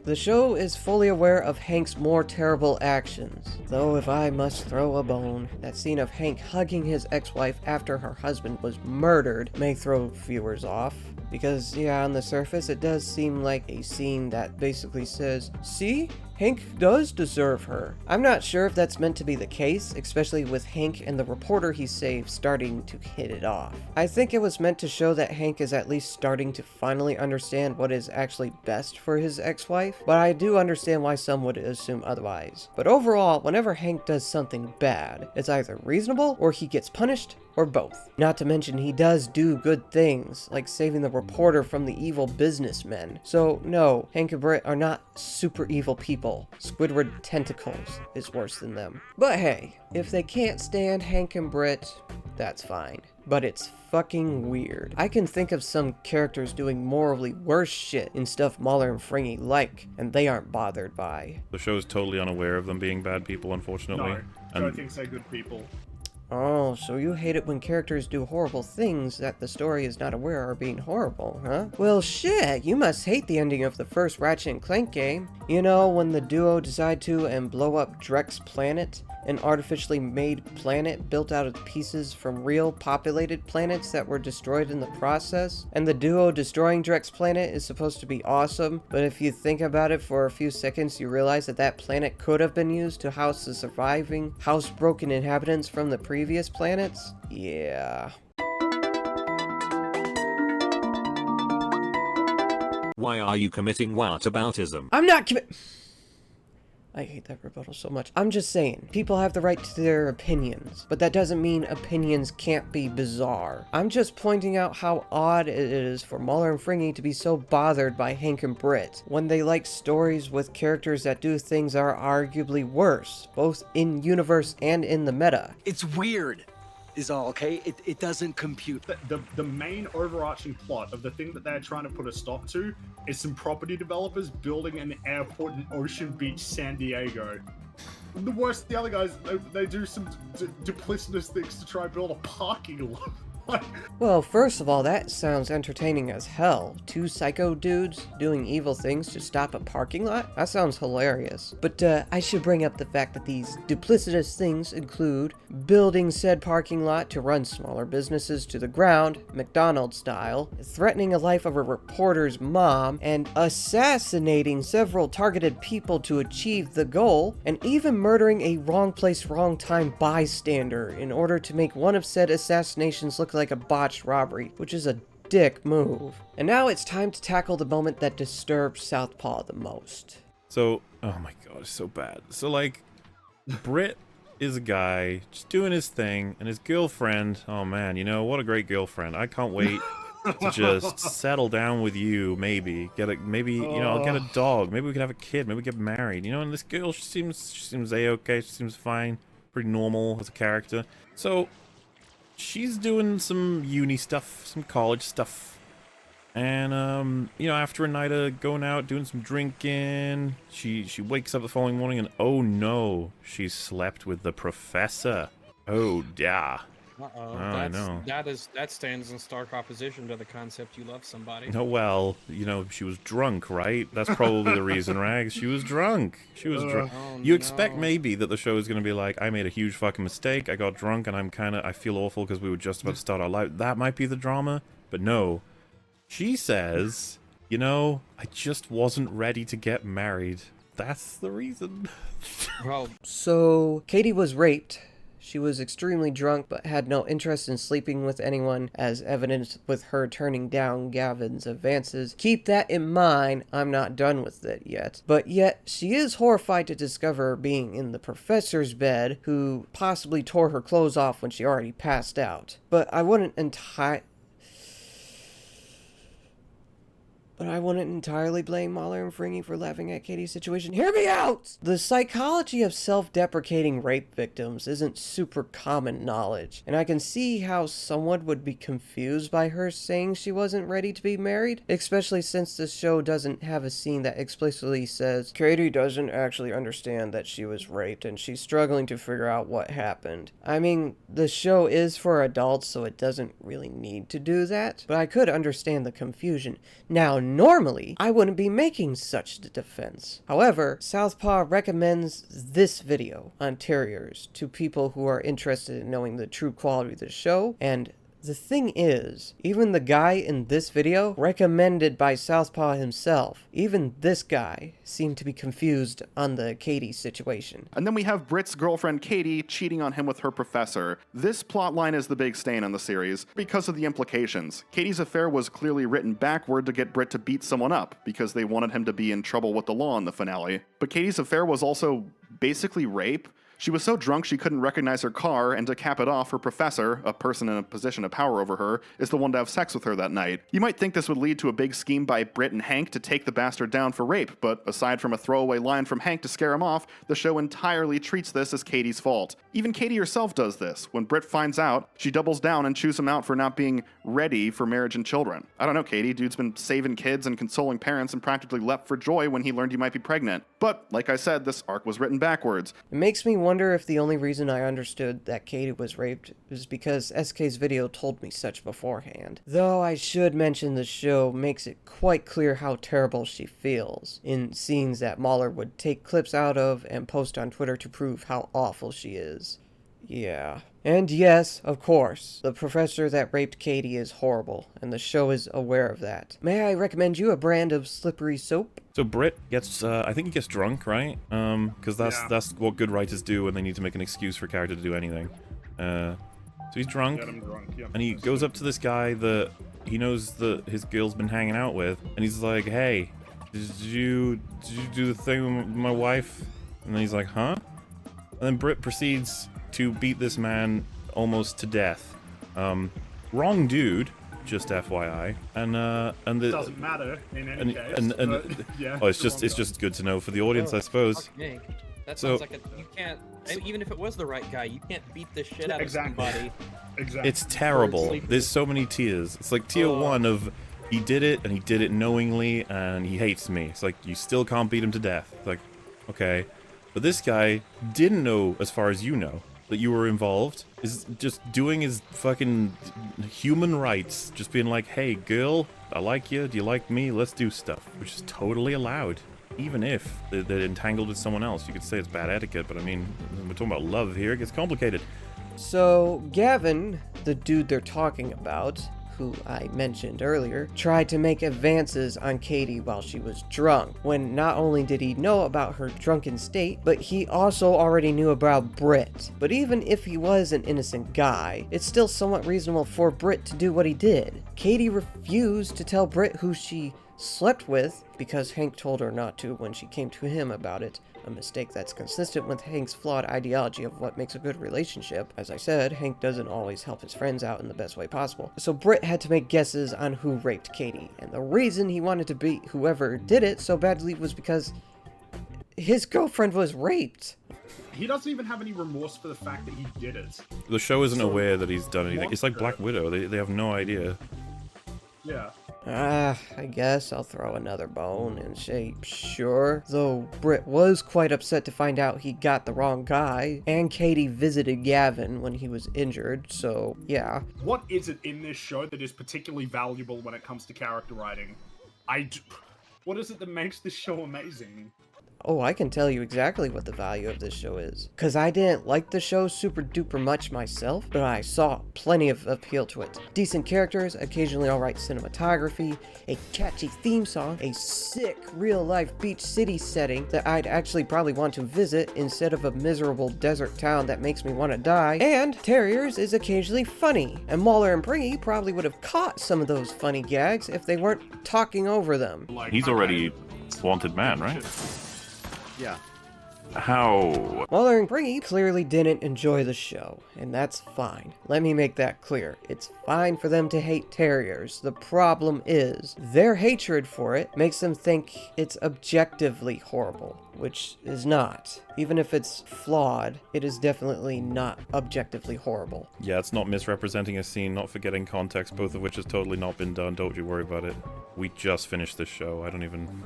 The show is fully aware of Hank's more terrible actions, though if I must throw a bone, that scene of Hank hugging his ex-wife after her husband was murdered may throw viewers off. Because, yeah, on the surface, it does seem like a scene that basically says, see? Hank does deserve her. I'm not sure if that's meant to be the case, especially with Hank and the reporter he saved starting to hit it off. I think it was meant to show that Hank is at least starting to finally understand what is actually best for his ex-wife, but I do understand why some would assume otherwise. But overall, whenever Hank does something bad, it's either reasonable or he gets punished, or both. Not to mention he does do good things, like saving the reporter from the evil businessmen. So no, Hank and Britt are not super evil people. Squidward tentacles is worse than them. But hey, if they can't stand Hank and Britt, that's fine. But it's fucking weird. I can think of some characters doing morally worse shit in stuff Mahler and Fringy like, and they aren't bothered by. The show's totally unaware of them being bad people, unfortunately. No, I don't think they're good people. Oh, so you hate it when characters do horrible things that the story is not aware are being horrible, huh? Well shit, you must hate the ending of the first Ratchet & Clank game. You know, when the duo decide to and blow up Drex Planet, an artificially made planet built out of pieces from real populated planets that were destroyed in the process. And the duo destroying Drex Planet is supposed to be awesome, but if you think about it for a few seconds, you realize that that planet could have been used to house the surviving, housebroken inhabitants from the previous planets? Yeah. Why are you committing whataboutism? I'm not I hate that rebuttal so much. I'm just saying, people have the right to their opinions, but that doesn't mean opinions can't be bizarre. I'm just pointing out how odd it is for Mahler and Fringy to be so bothered by Hank and Britt, when they like stories with characters that do things that are arguably worse, both in universe and in the meta. It's weird, is all, okay? It doesn't compute. The main overarching plot of the thing that they're trying to put a stop to is some property developers building an airport in Ocean Beach, San Diego. The worst, the other guys, they do some duplicitous things to try and build a parking lot. Well, first of all, that sounds entertaining as hell. Two psycho dudes doing evil things to stop a parking lot? That sounds hilarious. But I should bring up the fact that these duplicitous things include building said parking lot to run smaller businesses to the ground, McDonald's style, threatening the life of a reporter's mom, and assassinating several targeted people to achieve the goal, and even murdering a wrong place, wrong time bystander in order to make one of said assassinations look like a botched robbery, which is a dick move. And now it's time to tackle the moment that disturbed Southpaw the most. So, oh my god, it's so bad. So, like, Britt is a guy just doing his thing, and his girlfriend, oh man, you know, what a great girlfriend. I can't wait to just settle down with you, maybe. Maybe, you know, I'll get a dog. Maybe we could have a kid. Maybe we get married. You know, and this girl, she seems A-okay. She seems fine. Pretty normal as a character. So, she's doing some uni stuff, some college stuff. And, you know, after a night of going out, doing some drinking, she wakes up the following morning and, oh no, she slept with the professor. Oh, yeah. Uh-oh. I know. That stands in stark opposition to the concept you love somebody. Oh, well, you know, she was drunk, right? That's probably the reason, Rags. She was drunk. She was drunk. Oh, You expect maybe that the show is going to be like, I made a huge fucking mistake, I got drunk, and I feel awful because we were just about to start our life. That might be the drama, but no. She says, you know, I just wasn't ready to get married. That's the reason. Well, so Katie was raped. She was extremely drunk but had no interest in sleeping with anyone, as evidenced with her turning down Gavin's advances. Keep that in mind, I'm not done with it yet. But yet, she is horrified to discover being in the professor's bed, who possibly tore her clothes off when she already passed out. But I wouldn't entirely blame Mahler and Fringy for laughing at Katie's situation. Hear me out! The psychology of self-deprecating rape victims isn't super common knowledge, and I can see how someone would be confused by her saying she wasn't ready to be married, especially since the show doesn't have a scene that explicitly says Katie doesn't actually understand that she was raped and she's struggling to figure out what happened. I mean, the show is for adults, so it doesn't really need to do that, but I could understand the confusion. Now, normally, I wouldn't be making such a defense. However, Southpaw recommends this video on Terriers to people who are interested in knowing the true quality of the show, and the thing is, even the guy in this video, recommended by Southpaw himself, even this guy seemed to be confused on the Katie situation. And then we have Britt's girlfriend Katie cheating on him with her professor. This plotline is the big stain on the series because of the implications. Katie's affair was clearly written backward to get Britt to beat someone up because they wanted him to be in trouble with the law in the finale. But Katie's affair was also basically rape. She was so drunk she couldn't recognize her car, and to cap it off, her professor, a person in a position of power over her, is the one to have sex with her that night. You might think this would lead to a big scheme by Britt and Hank to take the bastard down for rape, but aside from a throwaway line from Hank to scare him off, the show entirely treats this as Katie's fault. Even Katie herself does this. When Britt finds out, she doubles down and chews him out for not being ready for marriage and children. I don't know, Katie, dude's been saving kids and consoling parents and practically leapt for joy when he learned you might be pregnant. But, like I said, this arc was written backwards. It makes me wonder if the only reason I understood that Katie was raped is because SK's video told me such beforehand. Though I should mention the show makes it quite clear how terrible she feels in scenes that Mahler would take clips out of and post on Twitter to prove how awful she is. Yeah. And yes, of course, the professor that raped Katie is horrible, and the show is aware of that. May I recommend you a brand of slippery soap? So Britt gets, I think he gets drunk, right? Because that's what good writers do when they need to make an excuse for a character to do anything. So he's drunk, and he goes up to this guy that he knows that his girl's been hanging out with, and he's like, "Hey, did you do the thing with my wife?" And then he's like, "Huh?" And then Britt proceeds to beat this man almost to death. Wrong dude, just FYI. And the doesn't matter in any case. Yeah, oh, it's just good to know for the audience, I suppose. That sounds like you can't. Even if it was the right guy, you can't beat the shit out of somebody. Exactly. It's terrible. There's so many tiers. It's like tier 1 of he did it and he did it knowingly and he hates me. It's like you still can't beat him to death. It's like, okay. But this guy didn't know, as far as you know, that you were involved, is just doing his fucking human rights, just being like, hey girl, I like you, do you like me, let's do stuff, which is totally allowed. Even if they're entangled with someone else. You could say it's bad etiquette, but I mean, we're talking about love here, it gets complicated. So Gavin, the dude they're talking about, who I mentioned earlier, tried to make advances on Katie while she was drunk, when not only did he know about her drunken state, but he also already knew about Britt. But even if he was an innocent guy, it's still somewhat reasonable for Britt to do what he did. Katie refused to tell Britt who she slept with because Hank told her not to when she came to him about it. A mistake that's consistent with Hank's flawed ideology of what makes a good relationship. As I said, Hank doesn't always help his friends out in the best way possible. So Britt had to make guesses on who raped Katie, and the reason he wanted to beat whoever did it so badly was because his girlfriend was raped. He doesn't even have any remorse for the fact that he did it. The show isn't aware that he's done anything. It's like Black Widow, they have no idea. Yeah. I guess I'll throw another bone and say sure. Though Britt was quite upset to find out he got the wrong guy, and Katie visited Gavin when he was injured, so yeah. What is it in this show that is particularly valuable when it comes to character writing? What is it that makes this show amazing? Oh, I can tell you exactly what the value of this show is. Because I didn't like the show super duper much myself, but I saw plenty of appeal to it. Decent characters, occasionally alright cinematography, a catchy theme song, a sick real-life beach city setting that I'd actually probably want to visit instead of a miserable desert town that makes me want to die, and Terriers is occasionally funny, and Mauler and Pringy probably would have caught some of those funny gags if they weren't talking over them. He's already wanted man, right? Yeah. How? Mauler and Pringy clearly didn't enjoy the show, and that's fine. Let me make that clear. It's fine for them to hate Terriers. The problem is, their hatred for it makes them think it's objectively horrible, which is not. Even if it's flawed, it is definitely not objectively horrible. Yeah, it's not misrepresenting a scene, not forgetting context, both of which has totally not been done. Don't you worry about it. We just finished this show. I don't even...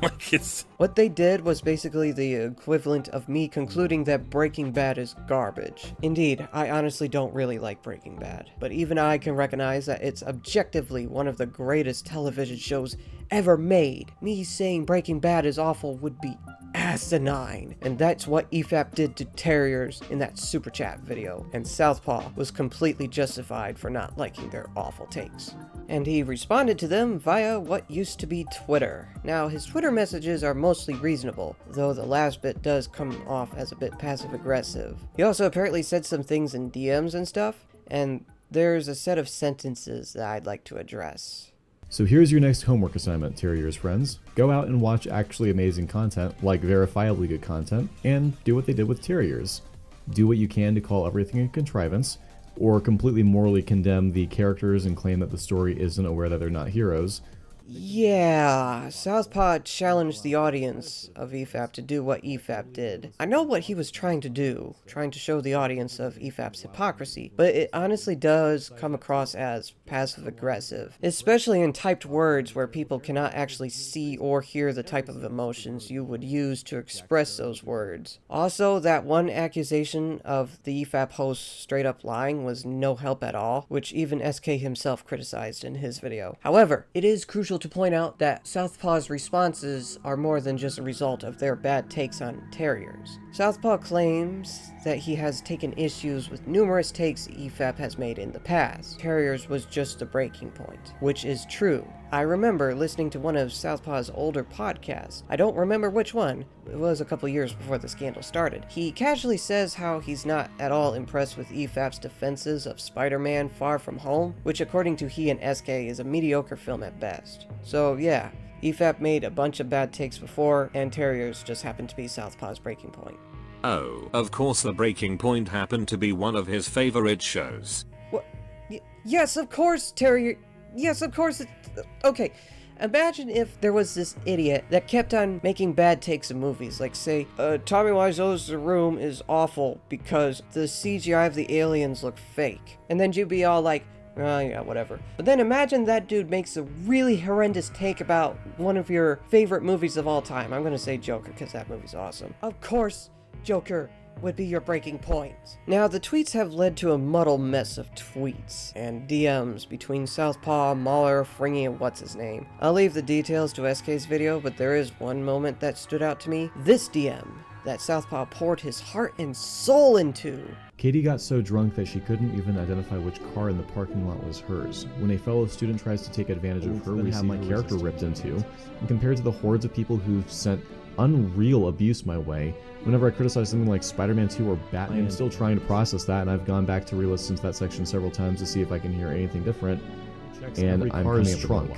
like, it's... What they did was basically the equivalent of me concluding that Breaking Bad is garbage. Indeed, I honestly don't really like Breaking Bad, but even I can recognize that it's objectively one of the greatest television shows ever made. Me saying Breaking Bad is awful would be asinine, and that's what EFAP did to Terriers in that super chat video, and Southpaw was completely justified for not liking their awful takes. And he responded to them via what used to be Twitter. Now, his Twitter messages are mostly reasonable, though the last bit does come off as a bit passive-aggressive. He also apparently said some things in DMs and stuff, and there's a set of sentences that I'd like to address. So here's your next homework assignment, Terriers friends. Go out and watch actually amazing content, like verifiably good content, and do what they did with Terriers. Do what you can to call everything a contrivance, or completely morally condemn the characters and claim that the story isn't aware that they're not heroes. Yeah, Southpaw challenged the audience of EFAP to do what EFAP did. I know what he was trying to do, trying to show the audience of EFAP's hypocrisy, but it honestly does come across as passive-aggressive, especially in typed words where people cannot actually see or hear the type of emotions you would use to express those words. Also, that one accusation of the EFAP host straight up lying was no help at all, which even SK himself criticized in his video. However, it is crucial to point out that Southpaw's responses are more than just a result of their bad takes on Terriers. Southpaw claims that he has taken issues with numerous takes EFAP has made in the past. Terriers was just a breaking point, which is true. I remember listening to one of Southpaw's older podcasts. I don't remember which one. It was a couple years before the scandal started. He casually says how he's not at all impressed with EFAP's defenses of Spider-Man Far From Home, which according to he and SK is a mediocre film at best. So yeah, EFAP made a bunch of bad takes before, and Terriers just happened to be Southpaw's breaking point. Oh, of course the Breaking Point happened to be one of his favorite shows. What? Yes, of course, Terrier. Yes, of course. Okay, imagine if there was this idiot that kept on making bad takes of movies, like say, Tommy Wiseau's The Room is awful because the CGI of the aliens look fake. And then you'd be all like, oh yeah, whatever. But then imagine that dude makes a really horrendous take about one of your favorite movies of all time. I'm gonna say Joker because that movie's awesome. Of course, Joker would be your breaking point. Now, the tweets have led to a muddled mess of tweets and DMs between Southpaw, Mauler, Fringy, and what's-his-name. I'll leave the details to SK's video, but there is one moment that stood out to me. This DM that Southpaw poured his heart and soul into. Katie got so drunk that she couldn't even identify which car in the parking lot was hers. When a fellow student tries to take advantage of her, we have my character ripped into. And compared to the hordes of people who've sent unreal abuse my way, whenever I criticize something like Spider-Man 2 or Batman, I'm still trying to process that, and I've gone back to re-listen to that section several times to see if I can hear anything different, and I'm coming up drunk.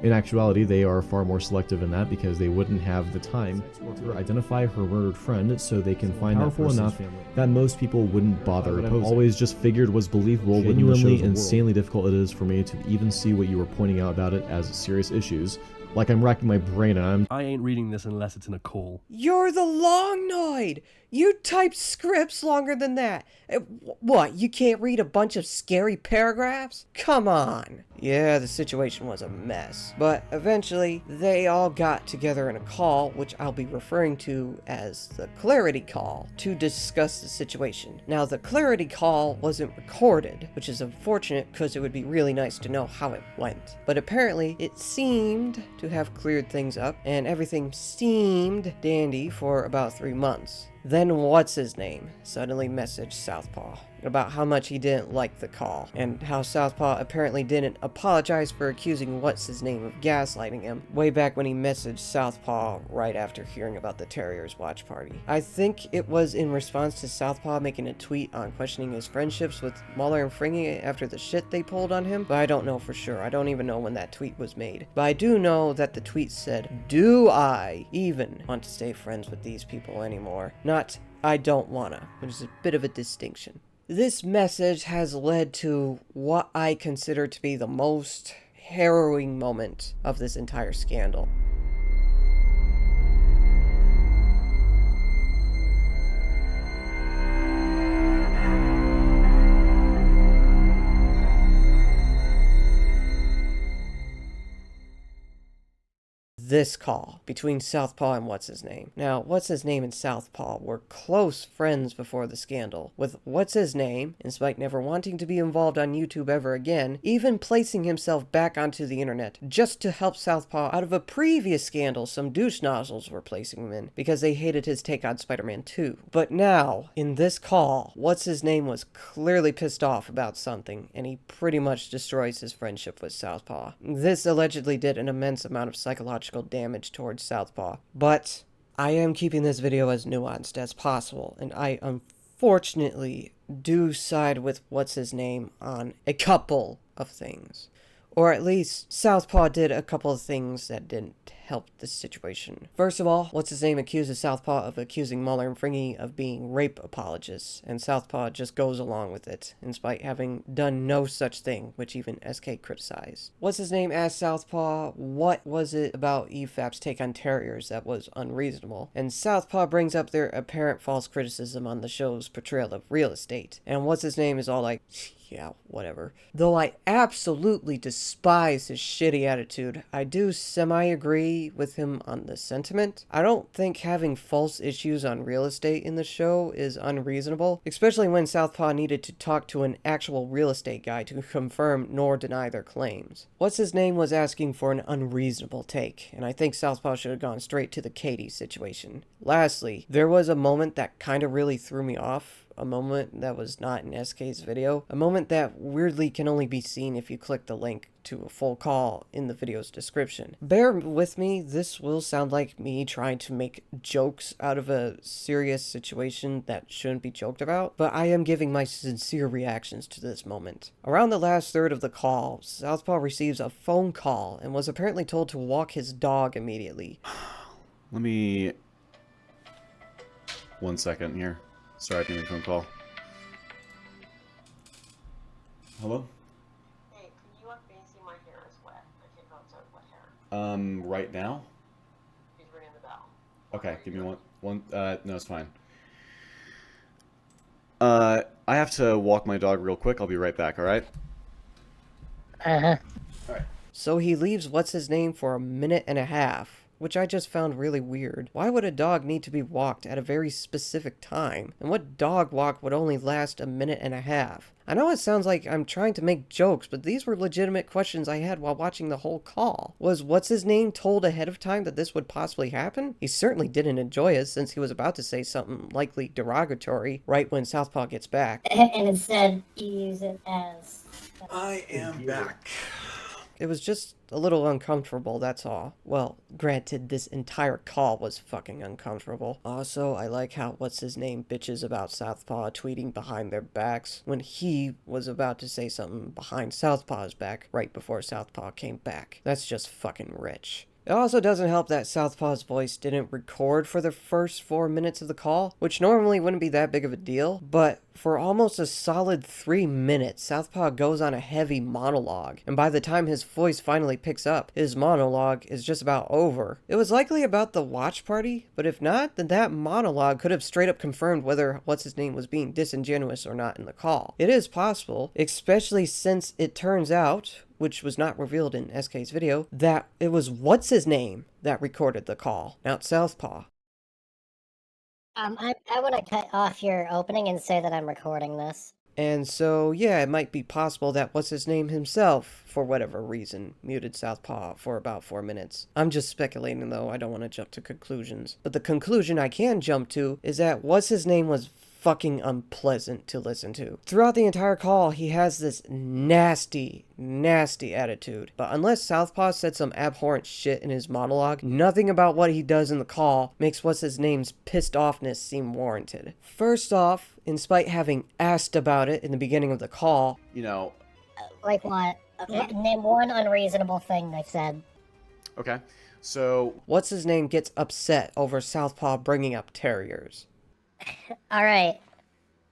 In actuality, they are far more selective in that because they wouldn't have the time to identify her murdered friend, so they can find that powerful enough that most people wouldn't bother opposing. I've always just figured was believable. Genuinely insanely difficult it is for me to even see what you were pointing out about it as serious issues. Like I'm racking my brain and I ain't reading this unless it's in a call. You're the Longnoid! You typed scripts longer than that. What, you can't read a bunch of scary paragraphs? Come on. yeah, the situation was a mess. But eventually, they all got together in a call, which I'll be referring to as the Clarity Call, to discuss the situation. Now, the Clarity Call wasn't recorded, which is unfortunate because it would be really nice to know how it went. But apparently, it seemed to have cleared things up, and everything seemed dandy for about 3 months. Then what's-his-name suddenly messaged Southpaw about how much he didn't like the call, and how Southpaw apparently didn't apologize for accusing what's-his-name of gaslighting him way back when he messaged Southpaw right after hearing about the Terriers watch party. I think it was in response to Southpaw making a tweet on questioning his friendships with Mahler and Fringy after the shit they pulled on him, but I don't know for sure. I don't even know when that tweet was made. But I do know that the tweet said, "Do I even want to stay friends with these people anymore?" Not, "I don't wanna," which is a bit of a distinction. This message has led to what I consider to be the most harrowing moment of this entire scandal. This call between Southpaw and what's-his-name. Now, what's-his-name and Southpaw were close friends before the scandal, with what's-his-name, despite never wanting to be involved on YouTube ever again, even placing himself back onto the internet just to help Southpaw out of a previous scandal some douche nozzles were placing him in, because they hated his take on Spider-Man 2. But now, in this call, what's-his-name was clearly pissed off about something, and he pretty much destroys his friendship with Southpaw. This allegedly did an immense amount of psychological damage towards Southpaw, but I am keeping this video as nuanced as possible, and I unfortunately do side with what's-his-name on a couple of things. Or at least, Southpaw did a couple of things that didn't help the situation. First of all, what's-his-name accuses Southpaw of accusing Mahler and Fringy of being rape apologists, and Southpaw just goes along with it, in spite having done no such thing, which even SK criticized. What's-his-name asked Southpaw what was it about EFAP's take on Terriers that was unreasonable, and Southpaw brings up their apparent false criticism on the show's portrayal of real estate, and what's-his-name is all like, yeah, whatever. Though I absolutely despise his shitty attitude, I do semi-agree with him on the sentiment. I don't think having false issues on real estate in the show is unreasonable, especially when Southpaw needed to talk to an actual real estate guy to confirm nor deny their claims. What's-his-name was asking for an unreasonable take, and I think Southpaw should have gone straight to the Katie situation. Lastly, there was a moment that kinda really threw me off. A moment that was not in SK's video. A moment that weirdly can only be seen if you click the link to a full call in the video's description. Bear with me, this will sound like me trying to make jokes out of a serious situation that shouldn't be joked about, but I am giving my sincere reactions to this moment. Around the last third of the call, Southpaw receives a phone call and was apparently told to walk his dog immediately. Let me... 1 second here. Sorry, I didn't phone call. Hello? Hey, can you look fancy? My hair is wet. I can't go outside with wet hair. Right now? He's ringing the bell. Okay, give me one. No, it's fine. I have to walk my dog real quick. I'll be right back, alright? Uh-huh. Alright. So he leaves what's-his-name for a minute and a half, which I just found really weird. Why would a dog need to be walked at a very specific time? And what dog walk would only last a minute and a half? I know it sounds like I'm trying to make jokes, but these were legitimate questions I had while watching the whole call. Was what's-his-name told ahead of time that this would possibly happen? He certainly didn't enjoy it, since he was about to say something likely derogatory right when Southpaw gets back. And instead, you use it as... I am back. It was just a little uncomfortable, that's all. Well, granted, this entire call was fucking uncomfortable. Also, I like how what's-his-name bitches about Southpaw tweeting behind their backs when he was about to say something behind Southpaw's back right before Southpaw came back. That's just fucking rich. It also doesn't help that Southpaw's voice didn't record for the first 4 minutes of the call, which normally wouldn't be that big of a deal, but for almost a solid 3 minutes, Southpaw goes on a heavy monologue, and by the time his voice finally picks up, his monologue is just about over. It was likely about the watch party, but if not, then that monologue could have straight up confirmed whether what's-his-name was being disingenuous or not in the call. It is possible, especially since it turns out which was not revealed in SK's video, that it was what's-his-name that recorded the call, not Southpaw. I want to cut off your opening and say that I'm recording this. And so, yeah, it might be possible that what's-his-name himself, for whatever reason, muted Southpaw for about 4 minutes. I'm just speculating, though. I don't want to jump to conclusions. But the conclusion I can jump to is that what's-his-name was fucking unpleasant to listen to. Throughout the entire call, he has this nasty attitude. But unless Southpaw said some abhorrent shit in his monologue, nothing about what he does in the call makes what's-his-name's pissed offness seem warranted. First off, in spite having asked about it in the beginning of the call, you know... Like what? Name one unreasonable thing they've said. Okay, so... what's-his-name gets upset over Southpaw bringing up terriers. Alright.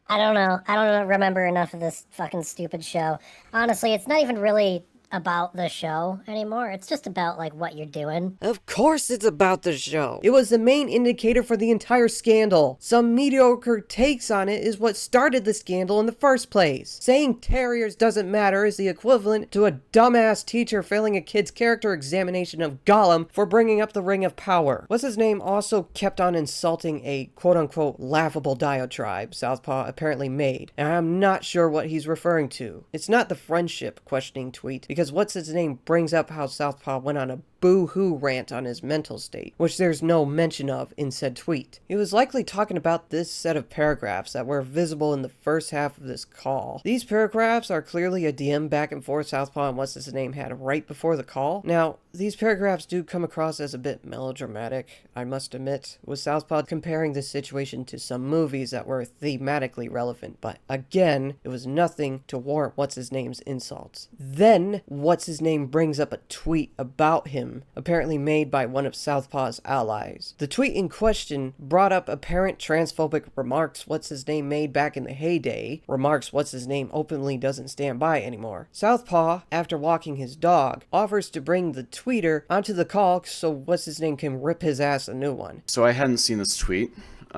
I don't know. I don't remember enough of this fucking stupid show. Honestly, it's not even really about the show anymore. It's just about, like, what you're doing. Of course it's about the show. It was the main indicator for the entire scandal. Some mediocre takes on it is what started the scandal in the first place. Saying terriers doesn't matter is the equivalent to a dumbass teacher failing a kid's character examination of Gollum for bringing up the Ring of Power. What's-his-name also kept on insulting a quote-unquote laughable diatribe Southpaw apparently made, and I'm not sure what he's referring to. It's not the friendship questioning tweet, because what's-his-name brings up how Southpaw went on a boo-hoo rant on his mental state, which there's no mention of in said tweet. He was likely talking about this set of paragraphs that were visible in the first half of this call. These paragraphs are clearly a DM back and forth Southpaw and what's-his-name had right before the call. Now, these paragraphs do come across as a bit melodramatic, I must admit, with Southpaw comparing this situation to some movies that were thematically relevant, but again, it was nothing to warrant what's-his-name's insults. Then, what's-his-name brings up a tweet about him, apparently made by one of Southpaw's allies. The tweet in question brought up apparent transphobic remarks what's-his-name made back in the heyday, remarks what's-his-name openly doesn't stand by anymore. Southpaw, after walking his dog, offers to bring the tweeter onto the call so what's-his-name can rip his ass a new one. So I hadn't seen this tweet. Do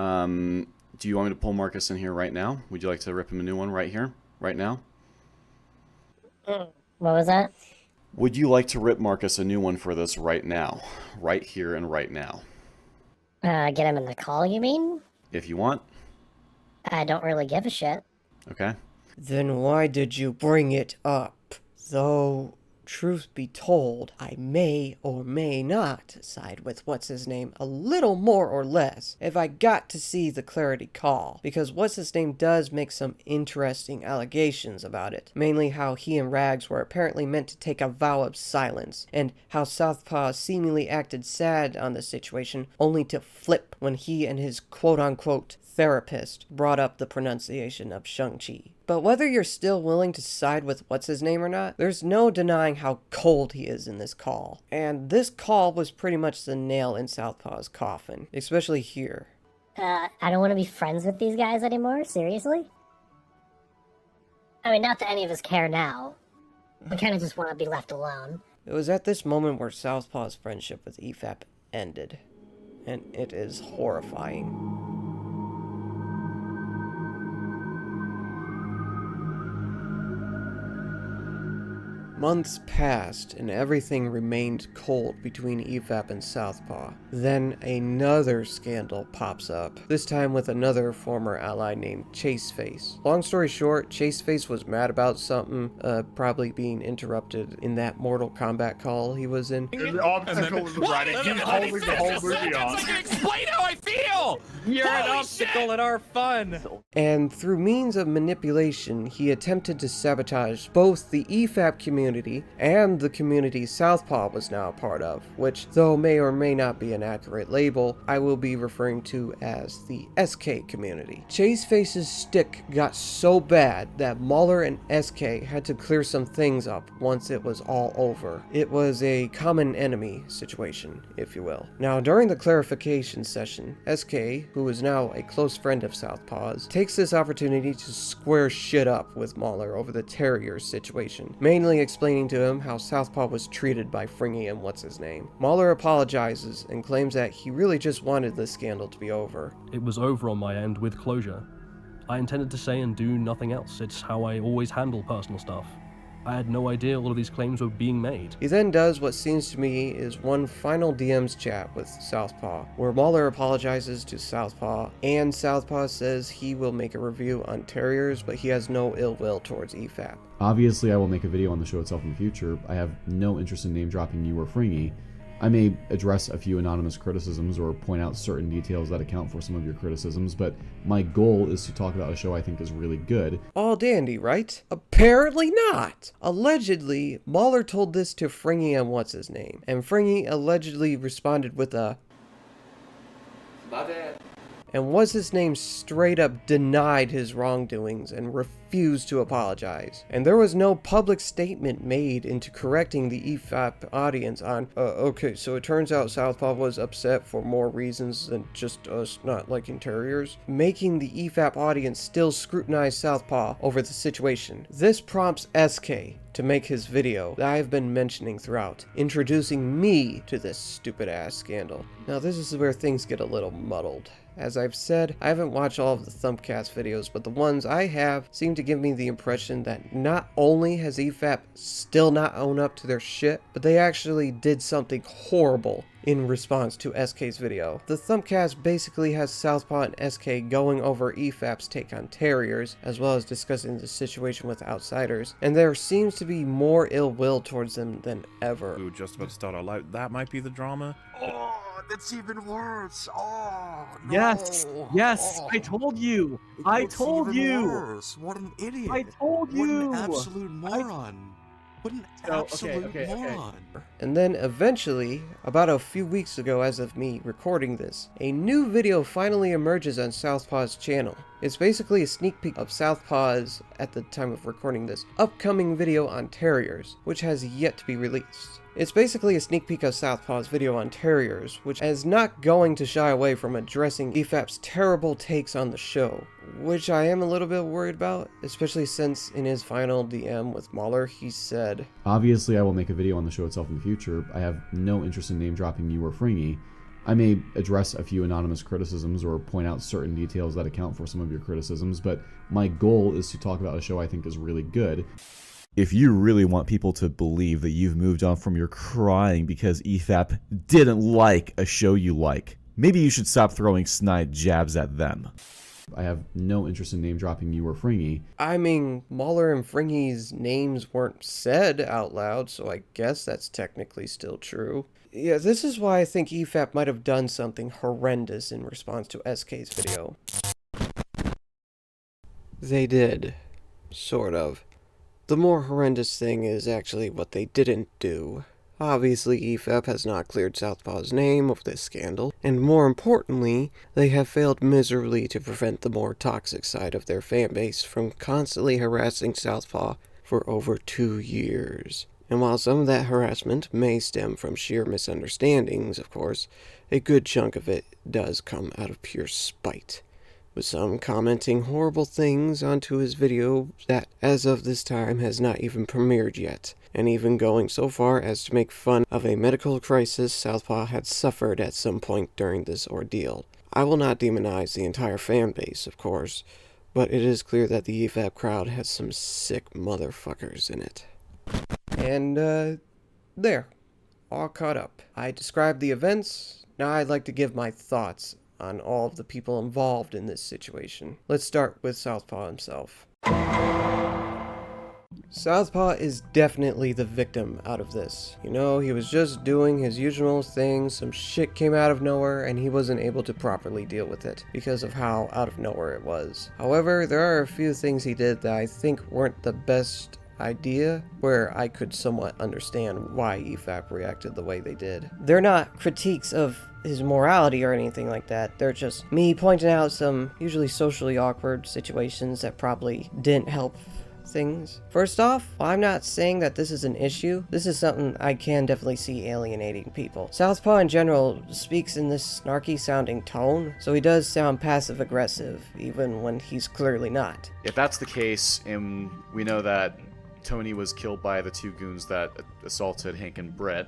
you want me to pull Marcus in here right now? Would you like to rip him a new one right here, right now? What was that? Would you like to rip Marcus a new one for this right now? Right here and right now. Get him in the call, you mean? If you want. I don't really give a shit. Okay. Then why did you bring it up? Though, truth be told, I may or may not side with what's-his-name a little more or less if I got to see the Clarity call, because what's-his-name does make some interesting allegations about it, mainly how he and Rags were apparently meant to take a vow of silence, and how Southpaw seemingly acted sad on the situation only to flip when he and his quote-unquote therapist brought up the pronunciation of Shang-Chi. But whether you're still willing to side with what's-his-name or not, there's no denying how cold he is in this call. And this call was pretty much the nail in Southpaw's coffin, especially here. I don't want to be friends with these guys anymore, seriously? I mean, not that any of us care now. We kind of just want to be left alone. It was at this moment where Southpaw's friendship with EFAP ended. And it is horrifying. Months passed, and everything remained cold between EFAP and Southpaw. Then another scandal pops up, this time with another former ally named Chaseface. Long story short, Chaseface was mad about something, probably being interrupted in that Mortal Kombat call he was in. The obstacle in the writing, he's holding the whole movie on. Explain how I feel! You're an obstacle in our fun! And through means of manipulation, he attempted to sabotage both the EFAP community and the community Southpaw was now a part of, which, though may or may not be an accurate label, I will be referring to as the SK community. Chaseface's stick got so bad that Mauler and SK had to clear some things up once it was all over. It was a common enemy situation, if you will. Now, during the clarification session, SK, who is now a close friend of Southpaw's, takes this opportunity to square shit up with Mauler over the Terrier situation, mainly explaining to him how Southpaw was treated by Fringy and what's-his-name. Mauler apologizes and claims that he really just wanted the scandal to be over. It was over on my end with closure. I intended to say and do nothing else. It's how I always handle personal stuff. I had no idea all of these claims were being made. He then does what seems to me is one final DM's chat with Southpaw, where Mauler apologizes to Southpaw, and Southpaw says he will make a review on Terriers, but he has no ill will towards EFAP. Obviously, I will make a video on the show itself in the future. I have no interest in name-dropping you or Fringy. I may address a few anonymous criticisms or point out certain details that account for some of your criticisms, but my goal is to talk about a show I think is really good. All dandy, right? Apparently not! Allegedly, Mauler told this to Fringy and what's-his-name, and Fringy allegedly responded with a "My bad." And what's-his-name straight up denied his wrongdoings and refused to apologize. And there was no public statement made into correcting the EFAP audience on, okay, so it turns out Southpaw was upset for more reasons than just us not liking Terriers, making the EFAP audience still scrutinize Southpaw over the situation. This prompts SK to make his video that I've been mentioning throughout, introducing me to this stupid-ass scandal. Now this is where things get a little muddled. As I've said, I haven't watched all of the Thumpcast videos, but the ones I have seem to give me the impression that not only has EFAP still not owned up to their shit, but they actually did something horrible in response to SK's video. The Thumpcast basically has Southpaw and SK going over EFAP's take on Terriers, as well as discussing the situation with Outsiders, and there seems to be more ill will towards them than ever. We were just about to start our live. That might be the drama. Oh, that's even worse. Oh, no. Yes, I told you. I told It's even you. Worse. What an idiot. I told you. What an absolute moron. What an absolute moron. And then eventually, about a few weeks ago as of me recording this, a new video finally emerges on Southpaw's channel. It's basically a sneak peek of Southpaw's, at the time of recording this, upcoming video on Terriers, which has yet to be released. It's basically a sneak peek of Southpaw's video on Terriers, which is not going to shy away from addressing EFAP's terrible takes on the show, which I am a little bit worried about, especially since in his final DM with Mauler, he said, Obviously, I will make a video on the show itself in the future. I have no interest in name-dropping you or Fringy. I may address a few anonymous criticisms or point out certain details that account for some of your criticisms, but my goal is to talk about a show I think is really good. If you really want people to believe that you've moved on from your crying because EFAP didn't like a show you like, maybe you should stop throwing snide jabs at them. I have no interest in name-dropping you or Fringy. I mean, Mauler and Fringy's names weren't said out loud, so I guess that's technically still true. Yeah, this is why I think EFAP might have done something horrendous in response to SK's video. They did. Sort of. The more horrendous thing is actually what they didn't do. Obviously, EFAP has not cleared Southpaw's name of this scandal, and more importantly, they have failed miserably to prevent the more toxic side of their fanbase from constantly harassing Southpaw for over 2 years. And while some of that harassment may stem from sheer misunderstandings, of course, a good chunk of it does come out of pure spite, with some commenting horrible things onto his video that, as of this time, has not even premiered yet, and even going so far as to make fun of a medical crisis Southpaw had suffered at some point during this ordeal. I will not demonize the entire fan base, of course, but it is clear that the EFAP crowd has some sick motherfuckers in it. And, there. All caught up. I described the events. Now I'd like to give my thoughts on all of the people involved in this situation. Let's start with Southpaw himself. Southpaw is definitely the victim out of this. You know, he was just doing his usual thing, some shit came out of nowhere, and he wasn't able to properly deal with it because of how out of nowhere it was. However, there are a few things he did that I think weren't the best idea, where I could somewhat understand why EFAP reacted the way they did. They're not critiques of his morality or anything like that. They're just me pointing out some usually socially awkward situations that probably didn't help things. First off, while I'm not saying that this is an issue, this is something I can definitely see alienating people. Southpaw in general speaks in this snarky sounding tone, so he does sound passive aggressive, even when he's clearly not. If that's the case, and we know that Tony was killed by the two goons that assaulted Hank and Brett,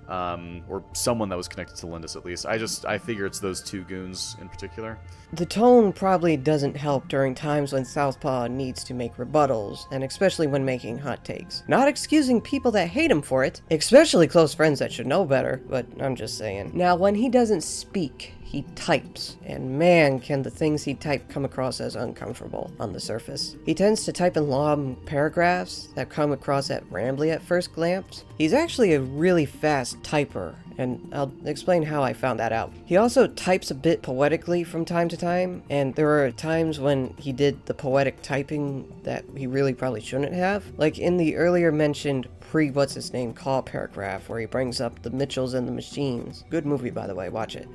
or someone that was connected to Lindis at least. I figure it's those two goons in particular. The tone probably doesn't help during times when Southpaw needs to make rebuttals, and especially when making hot takes. Not excusing people that hate him for it, especially close friends that should know better, but I'm just saying. Now, when he doesn't speak, he types, and man, can the things he types come across as uncomfortable on the surface. He tends to type in long paragraphs that come across as rambly at first glance. He's actually a really fast typer, and I'll explain how I found that out. He also types a bit poetically from time to time, and there are times when he did the poetic typing that he really probably shouldn't have. Like in the earlier mentioned pre-what's-his-name call paragraph where he brings up the Mitchells and the Machines. Good movie, by the way, watch it.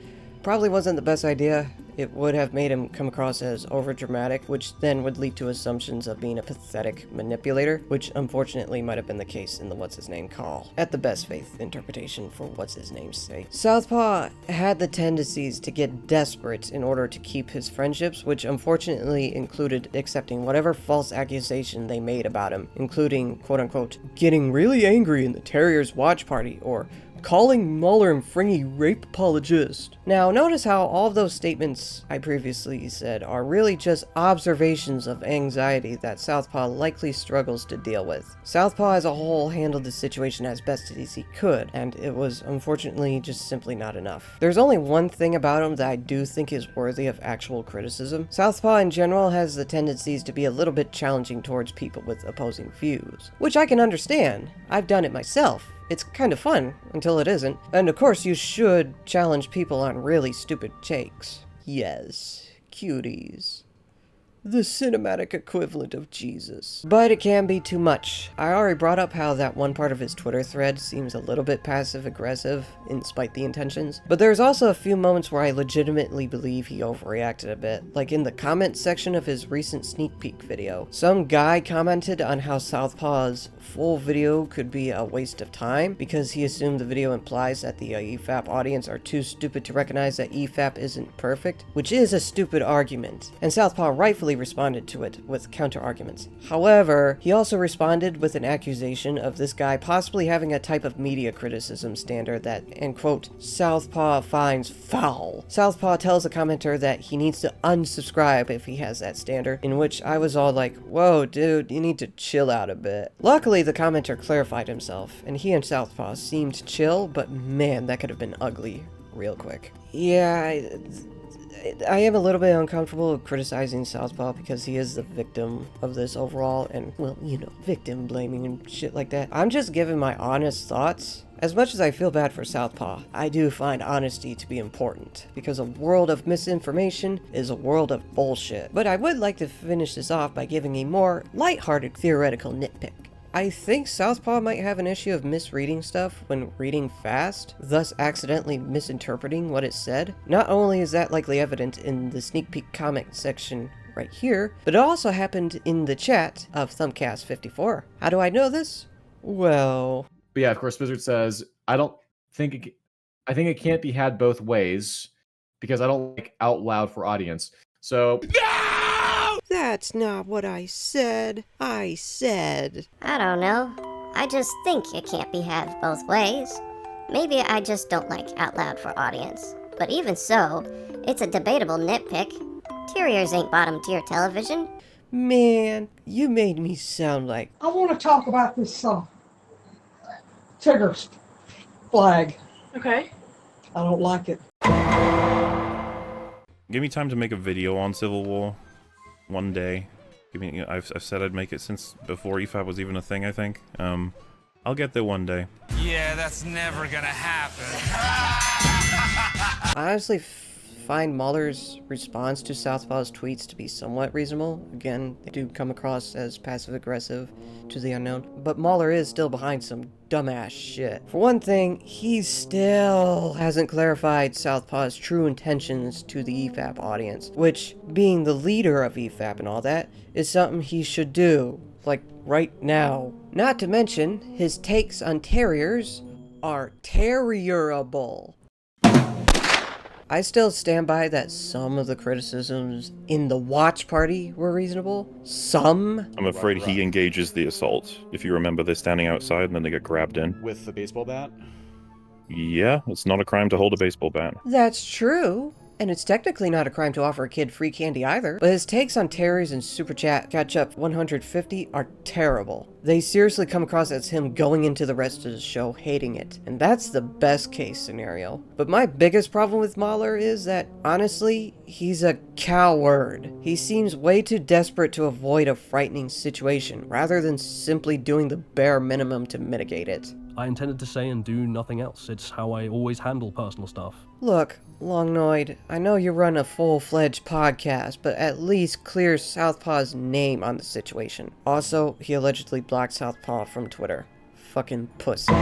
Probably wasn't the best idea. It would have made him come across as overdramatic, which then would lead to assumptions of being a pathetic manipulator, which unfortunately might have been the case in the what's-his-name call, at the best faith interpretation for what's-his-name's sake. Southpaw had the tendencies to get desperate in order to keep his friendships, which unfortunately included accepting whatever false accusation they made about him, including, quote-unquote, getting really angry in the Terriers' watch party, or calling Mueller and Fringy rape apologist. Now, notice how all of those statements I previously said are really just observations of anxiety that Southpaw likely struggles to deal with. Southpaw as a whole handled the situation as best as he could, and it was unfortunately just simply not enough. There's only one thing about him that I do think is worthy of actual criticism. Southpaw in general has the tendencies to be a little bit challenging towards people with opposing views, which I can understand. I've done it myself. It's kind of fun, until it isn't. And of course you should challenge people on really stupid takes. Yes, cuties. The cinematic equivalent of Jesus. But it can be too much. I already brought up how that one part of his Twitter thread seems a little bit passive-aggressive, in spite the intentions. But there's also a few moments where I legitimately believe he overreacted a bit. Like in the comment section of his recent sneak peek video. Some guy commented on how Southpaw's full video could be a waste of time because he assumed the video implies that the EFAP audience are too stupid to recognize that EFAP isn't perfect, which is a stupid argument. And Southpaw rightfully responded to it with counter-arguments. However, he also responded with an accusation of this guy possibly having a type of media criticism standard that, and quote, Southpaw finds foul. Southpaw tells the commenter that he needs to unsubscribe if he has that standard, in which I was all like, whoa dude, you need to chill out a bit. Luckily, the commenter clarified himself, and he and Southpaw seemed chill, but man, that could have been ugly real quick. Yeah, I am a little bit uncomfortable criticizing Southpaw because he is the victim of this overall, and, well, you know, victim blaming and shit like that. I'm just giving my honest thoughts. As much as I feel bad for Southpaw, I do find honesty to be important, because a world of misinformation is a world of bullshit. But I would like to finish this off by giving a more lighthearted theoretical nitpick. I think Southpaw might have an issue of misreading stuff when reading fast, thus accidentally misinterpreting what it said. Not only is that likely evident in the sneak peek comment section right here, but it also happened in the chat of Thumbcast54. How do I know this? Well... But yeah, of course, Blizzard says, I think it can't be had both ways, because I don't like out loud for audience. So... That's not what I said. I said... I don't know. I just think it can't be had both ways. Maybe I just don't like out loud for audience. But even so, it's a debatable nitpick. Terriers ain't bottom tier television. Man, you made me sound like... I want to talk about this Tigger's flag. Okay. I don't like it. Give me time to make a video on Civil War. One day. I've said I'd make it since before EFAP was even a thing, I think. I'll get there one day. Yeah, that's never gonna happen. I honestly find Mahler's response to Southpaw's tweets to be somewhat reasonable. Again, they do come across as passive-aggressive to the unknown, but Mahler is still behind some dumbass shit. For one thing, he still hasn't clarified Southpaw's true intentions to the EFAP audience, which, being the leader of EFAP and all that, is something he should do, like right now. Not to mention, his takes on Terriers are terrierable. I still stand by that some of the criticisms in the watch party were reasonable. Some. I'm afraid he engages the assault. If you remember, they're standing outside and then they get grabbed in. With the baseball bat? Yeah, it's not a crime to hold a baseball bat. That's true. And it's technically not a crime to offer a kid free candy either. But his takes on Terry's and Super Chat Catch-Up 150 are terrible. They seriously come across as him going into the rest of the show hating it. And that's the best case scenario. But my biggest problem with Mahler is that, honestly, he's a coward. He seems way too desperate to avoid a frightening situation, rather than simply doing the bare minimum to mitigate it. I intended to say and do nothing else. It's how I always handle personal stuff. Look, Longnoid, I know you run a full-fledged podcast, but at least clear Southpaw's name on the situation. Also, he allegedly blocked Southpaw from Twitter. Fucking pussy.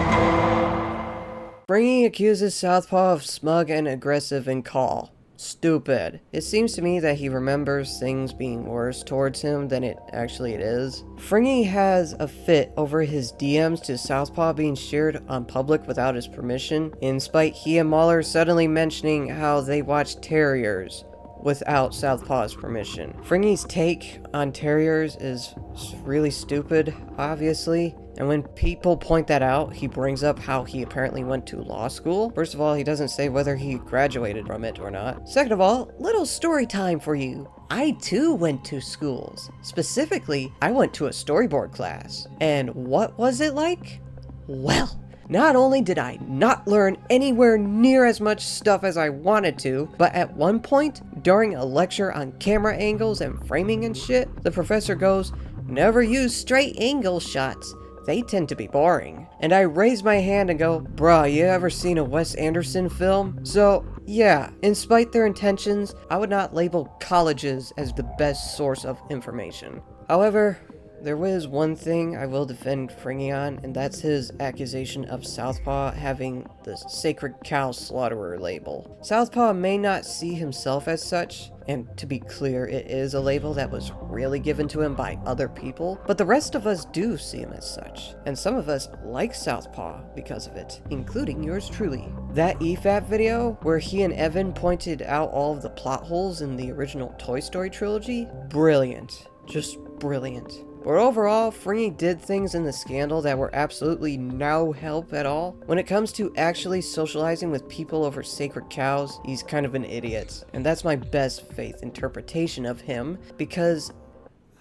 Fringy accuses Southpaw of smug and aggressive in call. Stupid. It seems to me that he remembers things being worse towards him than it is. Fringy has a fit over his DMs to Southpaw being shared on public without his permission, in spite he and Mahler suddenly mentioning how they watch Terriers without Southpaw's permission. Fringy's take on Terriers is really stupid, obviously. And when people point that out, he brings up how he apparently went to law school. First of all, he doesn't say whether he graduated from it or not. Second of all, little story time for you. I too went to schools. Specifically, I went to a storyboard class. And what was it like? Well, not only did I not learn anywhere near as much stuff as I wanted to, but at one point, during a lecture on camera angles and framing and shit, the professor goes, "Never use straight angle shots. They tend to be boring." And I raise my hand and go, "Bruh, you ever seen a Wes Anderson film?" So, yeah, in spite their intentions, I would not label colleges as the best source of information. However, there is one thing I will defend Fringy on, and that's his accusation of Southpaw having the Sacred Cow Slaughterer label. Southpaw may not see himself as such, and to be clear, it is a label that was really given to him by other people, but the rest of us do see him as such, and some of us like Southpaw because of it, including yours truly. That EFAP video, where he and Evan pointed out all of the plot holes in the original Toy Story trilogy, brilliant. Just brilliant. But overall, Fringy did things in the scandal that were absolutely no help at all. When it comes to actually socializing with people over sacred cows, he's kind of an idiot. And that's my best faith interpretation of him, because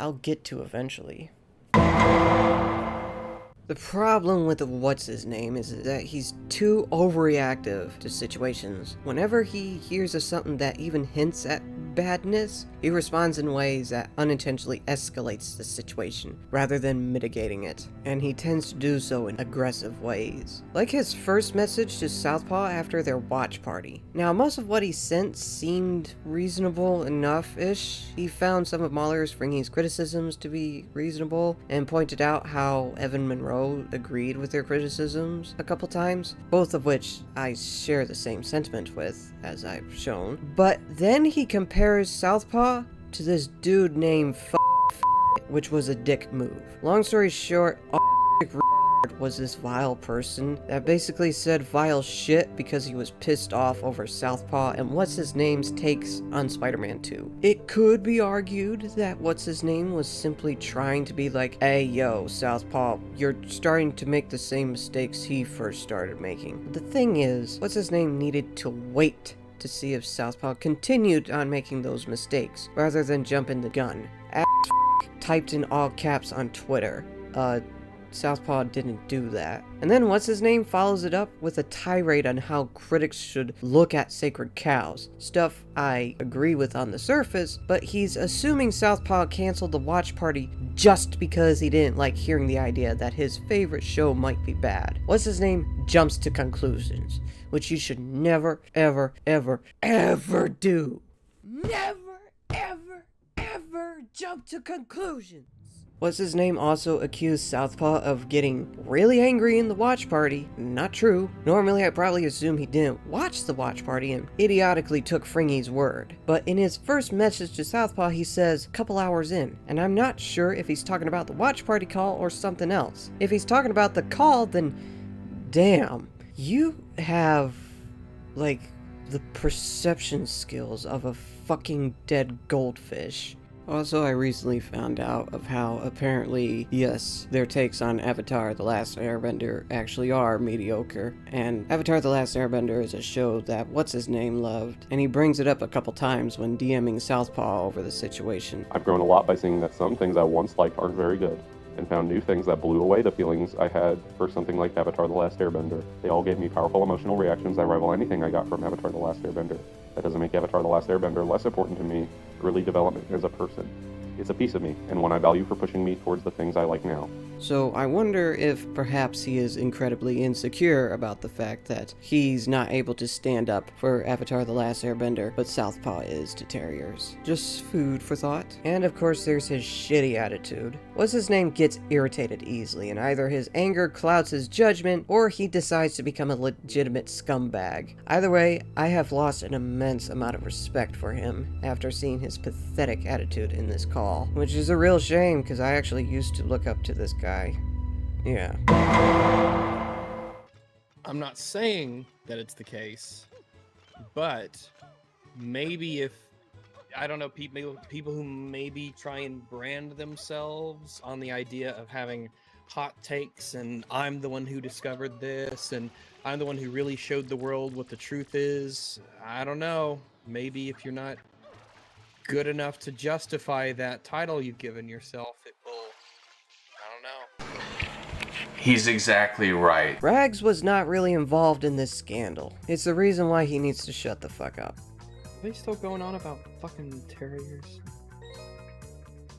I'll get to eventually. The problem with what's-his-name is that he's too overreactive to situations. Whenever he hears of something that even hints at badness, he responds in ways that unintentionally escalates the situation, rather than mitigating it. And he tends to do so in aggressive ways. Like his first message to Southpaw after their watch party. Now, most of what he sent seemed reasonable enough-ish. He found some of Mahler's Fringy's criticisms to be reasonable, and pointed out how Evan Monroe agreed with their criticisms a couple times, both of which I share the same sentiment with, as I've shown. But then he compares Southpaw to this dude named which was a dick move. Long story short, was this vile person that basically said vile shit because he was pissed off over Southpaw and what's-his-name's takes on Spider-Man 2. It could be argued that what's-his-name was simply trying to be like, "Hey yo, Southpaw, you're starting to make the same mistakes he first started making." The thing is, what's-his-name needed to wait to see if Southpaw continued on making those mistakes, rather than jumping the gun. Typed in all caps on Twitter. Southpaw didn't do that. And then what's-his-name follows it up with a tirade on how critics should look at sacred cows. Stuff I agree with on the surface, but he's assuming Southpaw canceled the watch party just because he didn't like hearing the idea that his favorite show might be bad. What's-his-name jumps to conclusions, which you should never, ever, ever, ever do. Never, ever, ever jump to conclusions. What's-his-name also accused Southpaw of getting really angry in the watch party. Not true. Normally I probably assume he didn't watch the watch party and idiotically took Fringy's word. But in his first message to Southpaw he says, a couple hours in, and I'm not sure if he's talking about the watch party call or something else. If he's talking about the call, then damn, you have, like, the perception skills of a fucking dead goldfish. Also, I recently found out of how apparently, yes, their takes on Avatar The Last Airbender actually are mediocre. And Avatar The Last Airbender is a show that what's-his-name loved, and he brings it up a couple times when DMing Southpaw over the situation. I've grown a lot by seeing that some things I once liked aren't very good, and found new things that blew away the feelings I had for something like Avatar The Last Airbender. They all gave me powerful emotional reactions that rival anything I got from Avatar The Last Airbender. That doesn't make Avatar The Last Airbender less important to me, early development as a person. It's a piece of me, and one I value for pushing me towards the things I like now. So I wonder if perhaps he is incredibly insecure about the fact that he's not able to stand up for Avatar The Last Airbender, but Southpaw is to terriers. Just food for thought. And of course there's his shitty attitude. What's-his-name gets irritated easily, and either his anger clouds his judgment, or he decides to become a legitimate scumbag. Either way, I have lost an immense amount of respect for him after seeing his pathetic attitude in this call. Which is a real shame, because I actually used to look up to this guy. Yeah. I'm not saying that it's the case, but maybe if, I don't know, people who maybe try and brand themselves on the idea of having hot takes and I'm the one who discovered this and I'm the one who really showed the world what the truth is. I don't know. Maybe if you're not good enough to justify that title you've given yourself, it will, I don't know. He's exactly right. Rags was not really involved in this scandal. It's the reason why he needs to shut the fuck up. Are they still going on about fucking terriers?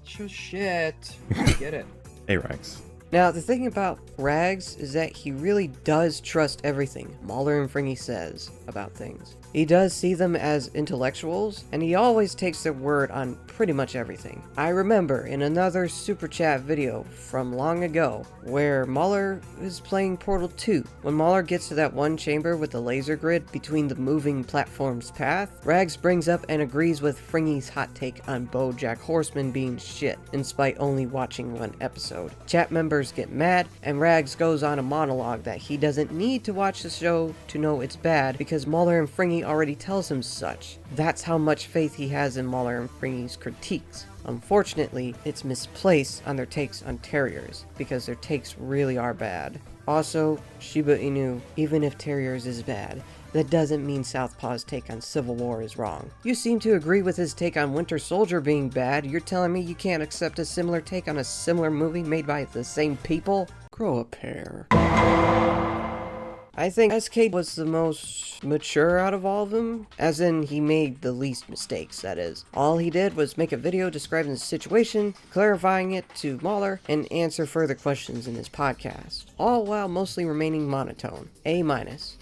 Show shit. I get it. Hey, Rags. Now, the thing about Rags is that he really does trust everything Mauler and Fringy says about things. He does see them as intellectuals, and he always takes their word on pretty much everything. I remember in another Super Chat video from long ago, where Mauler is playing Portal 2. When Mauler gets to that one chamber with the laser grid between the moving platform's path, Rags brings up and agrees with Fringy's hot take on BoJack Horseman being shit, in spite only watching one episode. Chat members get mad, and Rags goes on a monologue that he doesn't need to watch the show to know it's bad, because Mauler and Fringy already tells him such. That's how much faith he has in Mauler and Fringy's critiques. Unfortunately, it's misplaced on their takes on terriers, because their takes really are bad. Also, Shiba Inu, even if terriers is bad, that doesn't mean Southpaw's take on Civil War is wrong. You seem to agree with his take on Winter Soldier being bad. You're telling me you can't accept a similar take on a similar movie made by the same people? Grow a pair. I think SK was the most mature out of all of them, as in he made the least mistakes, that is. All he did was make a video describing the situation, clarifying it to Mauler, and answer further questions in his podcast, all while mostly remaining monotone. A-.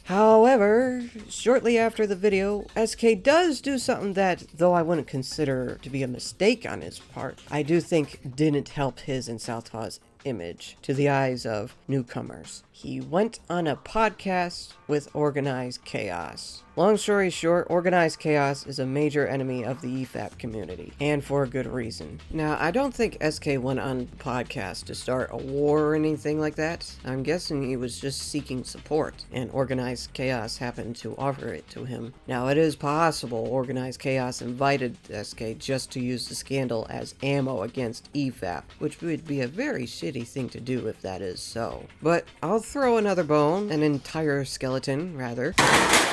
However, shortly after the video, SK does do something that, though I wouldn't consider to be a mistake on his part, I do think didn't help his and Southpaw's image to the eyes of newcomers. He went on a podcast with Organized Chaos. Long story short, Organized Chaos is a major enemy of the EFAP community, and for a good reason. Now, I don't think SK went on the podcast to start a war or anything like that. I'm guessing he was just seeking support, and Organized Chaos happened to offer it to him. Now, it is possible Organized Chaos invited SK just to use the scandal as ammo against EFAP, which would be a very shitty thing to do if that is so. But I'll throw another bone, an entire skeleton, rather,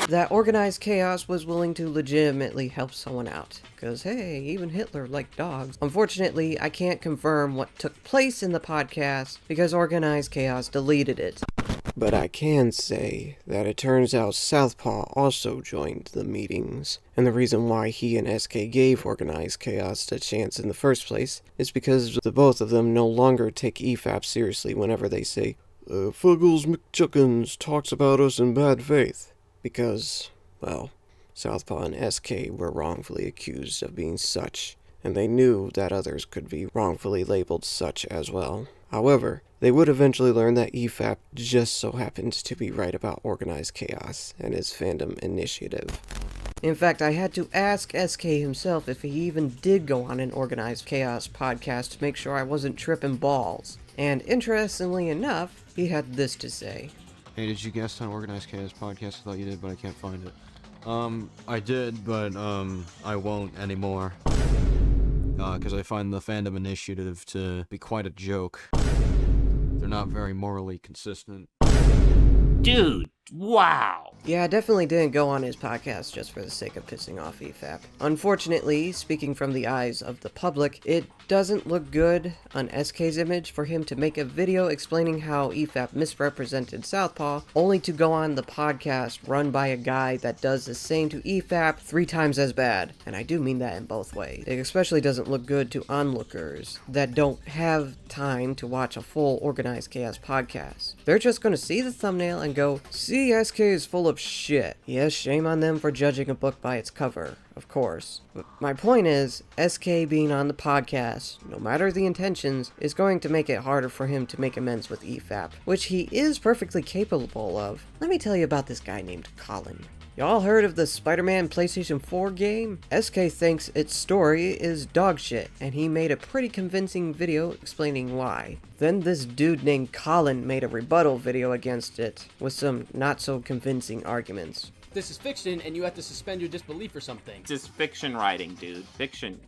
that Organized Chaos was willing to legitimately help someone out. Because, hey, even Hitler liked dogs. Unfortunately, I can't confirm what took place in the podcast because Organized Chaos deleted it. But I can say that it turns out Southpaw also joined the meetings. And the reason why he and SK gave Organized Chaos a chance in the first place is because the both of them no longer take EFAP seriously whenever they say, Fuggles McChuckins talks about us in bad faith. Because, well, Southpaw and SK were wrongfully accused of being such, and they knew that others could be wrongfully labeled such as well. However, they would eventually learn that EFAP just so happened to be right about Organized Chaos and his fandom initiative. In fact, I had to ask SK himself if he even did go on an Organized Chaos podcast to make sure I wasn't tripping balls. And interestingly enough, he had this to say. Hey, did you guest on Organized Chaos podcast? I thought you did, but I can't find it. I did, but, I won't anymore. because I find the fandom initiative to be quite a joke. They're not very morally consistent. Dude, wow. Yeah, I definitely didn't go on his podcast just for the sake of pissing off EFAP. Unfortunately, speaking from the eyes of the public, it doesn't look good on SK's image for him to make a video explaining how EFAP misrepresented Southpaw, only to go on the podcast run by a guy that does the same to EFAP 3 times as bad. And I do mean that in both ways. It especially doesn't look good to onlookers that don't have time to watch a full Organized Chaos podcast. They're just gonna see the thumbnail and go, see, SK is full of shit. Yes, shame on them for judging a book by its cover, of course. But my point is, SK being on the podcast, no matter the intentions, is going to make it harder for him to make amends with EFAP, which he is perfectly capable of. Let me tell you about this guy named Colin. Y'all heard of the Spider-Man PlayStation 4 game? SK thinks its story is dog shit, and he made a pretty convincing video explaining why. Then this dude named Colin made a rebuttal video against it, with some not-so-convincing arguments. This is fiction, and you have to suspend your disbelief or something. This is fiction writing, dude. Fiction.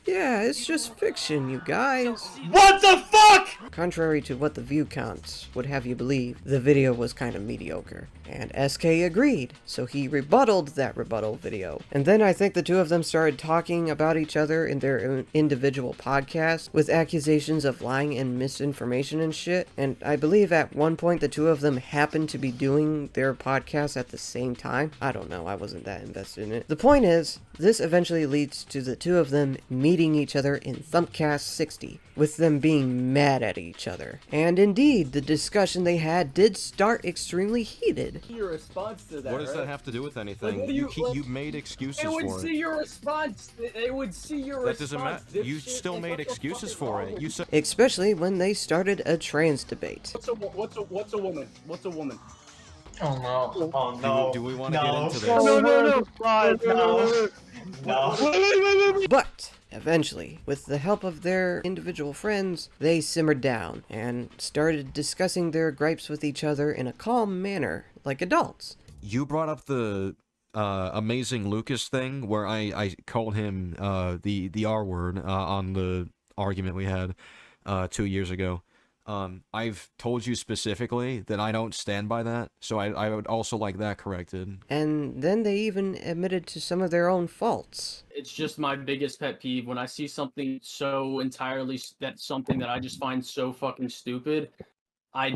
Yeah, it's just fiction, you guys. What the fuck?! Contrary to what the view counts would have you believe, the video was kind of mediocre. And SK agreed, so he rebutted that rebuttal video. And then I think the two of them started talking about each other in their individual podcasts with accusations of lying and misinformation and shit. And I believe at one point the two of them happened to be doing their podcast at the same time. I don't know, I wasn't that invested in it. The point is, this eventually leads to the two of them meeting each other in Thumpcast 60, with them being mad at each other. And indeed, the discussion they had did start extremely heated. Your response to that, What does right? that have to do with anything? Like, You made excuses They would for see it. your response. They would see your That doesn't response. matter. You still made excuses for it. You said. Especially when they started a trans debate. What's a woman? What's a woman? Oh no. Oh no. Do we want to No. get into this? No. But eventually, with the help of their individual friends, they simmered down and started discussing their gripes with each other in a calm manner, like adults. You brought up the Amazing Lucas thing where I called him the R word on the argument we had 2 years ago. I've told you specifically that I don't stand by that, so I would also like that corrected. And then they even admitted to some of their own faults. It's just my biggest pet peeve when I see something so entirely that's something that I just find so fucking stupid. I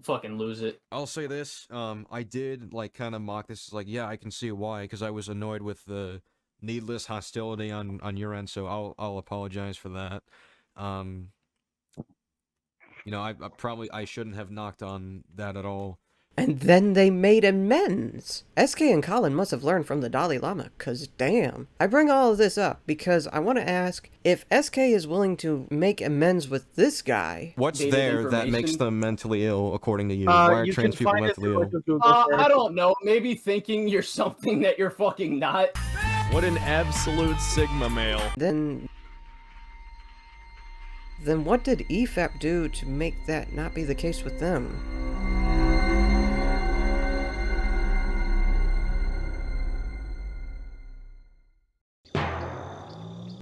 fucking lose it. I'll say this, I did like kind of mock this, like, yeah, I can see why, because I was annoyed with the needless hostility on your end, so I'll apologize for that. You know, I shouldn't have knocked on that at all. And then they made amends. SK and Colin must have learned from the Dalai Lama, cause damn. I bring all of this up because I want to ask if SK is willing to make amends with this guy. What's Dated there that makes information? them mentally ill, according to you? Why are trans people mentally ill? I don't know. Maybe thinking you're something that you're fucking not. What an absolute Sigma male. Then what did EFAP do to make that not be the case with them?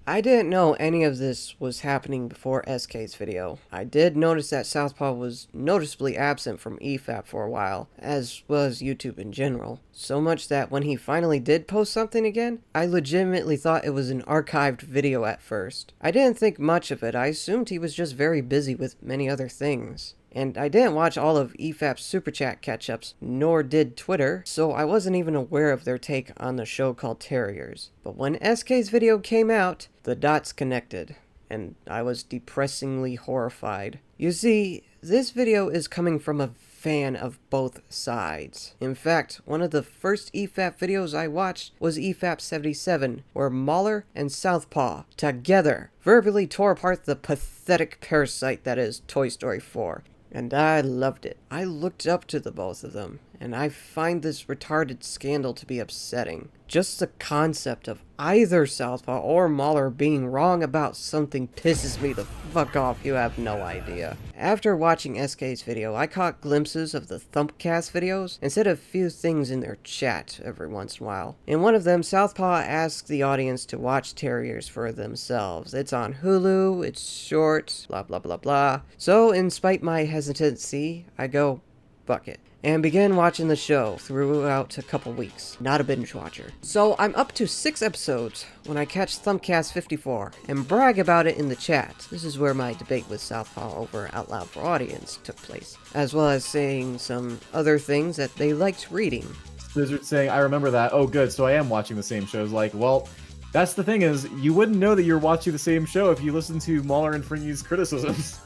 I didn't know any of this was happening before SK's video. I did notice that Southpaw was noticeably absent from EFAP for a while, as well as YouTube in general. So much that when he finally did post something again, I legitimately thought it was an archived video at first. I didn't think much of it. I assumed he was just very busy with many other things. And I didn't watch all of EFAP's Super Chat catch-ups, nor did Twitter, so I wasn't even aware of their take on the show called Terriers. But when SK's video came out, the dots connected, and I was depressingly horrified. You see, this video is coming from a fan of both sides. In fact, one of the first EFAP videos I watched was EFAP 77, where Mauler and Southpaw, together, verbally tore apart the pathetic parasite that is Toy Story 4. And I loved it. I looked up to the both of them, and I find this retarded scandal to be upsetting. Just the concept of either Southpaw or Mauler being wrong about something pisses me the fuck off, you have no idea. After watching SK's video, I caught glimpses of the Thumpcast videos and said a few things in their chat every once in a while. In one of them, Southpaw asked the audience to watch Terriers for themselves. It's on Hulu, it's short, blah blah blah blah. So, in spite my hesitancy, I go, fuck it, and began watching the show throughout a couple weeks. Not a binge watcher. So I'm up to 6 episodes when I catch Thumpcast 54 and brag about it in the chat. This is where my debate with Southpaw over Out Loud for Audience took place, as well as saying some other things that they liked reading. Blizzard saying, I remember that. Oh, good. So I am watching the same shows. Like, well, that's the thing is, you wouldn't know that you're watching the same show if you listened to Mauler and Fringy's criticisms.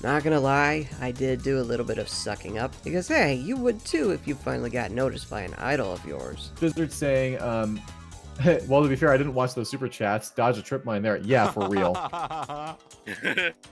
Not gonna lie, I did do a little bit of sucking up, because hey, you would too if you finally got noticed by an idol of yours. Blizzard saying, well, to be fair, I didn't watch those super chats. Dodge a trip mine there. Yeah, for real.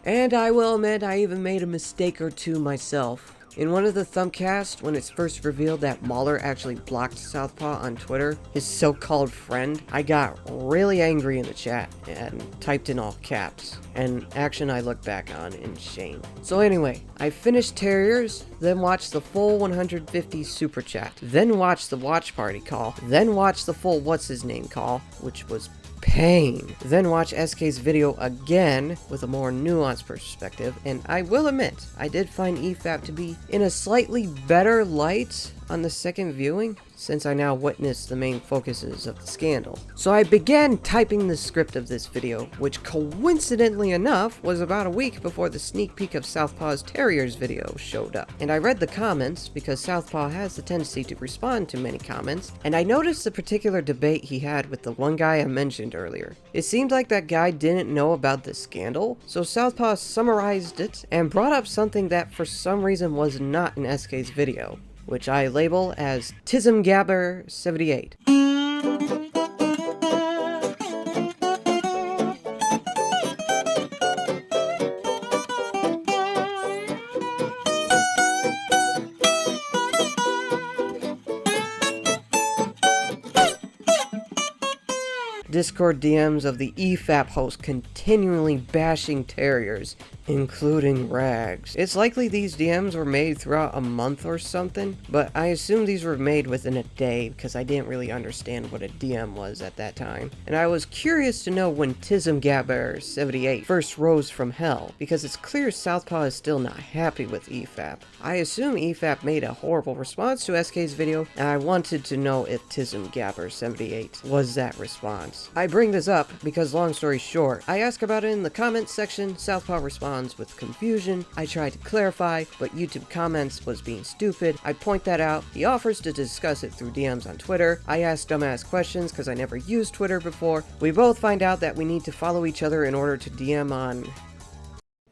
And I will admit, I even made a mistake or two myself. In one of the Thumpcasts, when it's first revealed that Mauler actually blocked Southpaw on Twitter, his so-called friend, I got really angry in the chat and typed in all caps, an action I look back on in shame. So anyway, I finished Terriers, then watched the full 150 super chat, then watched the watch party call, then watched the full what's his name call, which was pain. Then watch SK's video again with a more nuanced perspective, and I will admit, I did find EFAP to be in a slightly better light on the second viewing, since I now witnessed the main focuses of the scandal. So I began typing the script of this video, which coincidentally enough was about a week before the sneak peek of Southpaw's Terriers video showed up. And I read the comments, because Southpaw has the tendency to respond to many comments, and I noticed the particular debate he had with the one guy I mentioned earlier. It seemed like that guy didn't know about the scandal, so Southpaw summarized it and brought up something that for some reason was not in SK's video, which I label as TismGabber78. Discord DMs of the EFAP host continually bashing Terriers, including Rags. It's likely these DMs were made throughout a month or something, but I assume these were made within a day because I didn't really understand what a DM was at that time. And I was curious to know when TismGabber78 first rose from hell, because it's clear Southpaw is still not happy with EFAP. I assume EFAP made a horrible response to SK's video, and I wanted to know if TismGabber78 was that response. I bring this up because, long story short, I ask about it in the comments section, Southpaw responds with confusion, I try to clarify, but YouTube comments was being stupid, I point that out, he offers to discuss it through DMs on Twitter, I ask dumbass questions because I never used Twitter before, we both find out that we need to follow each other in order to DM on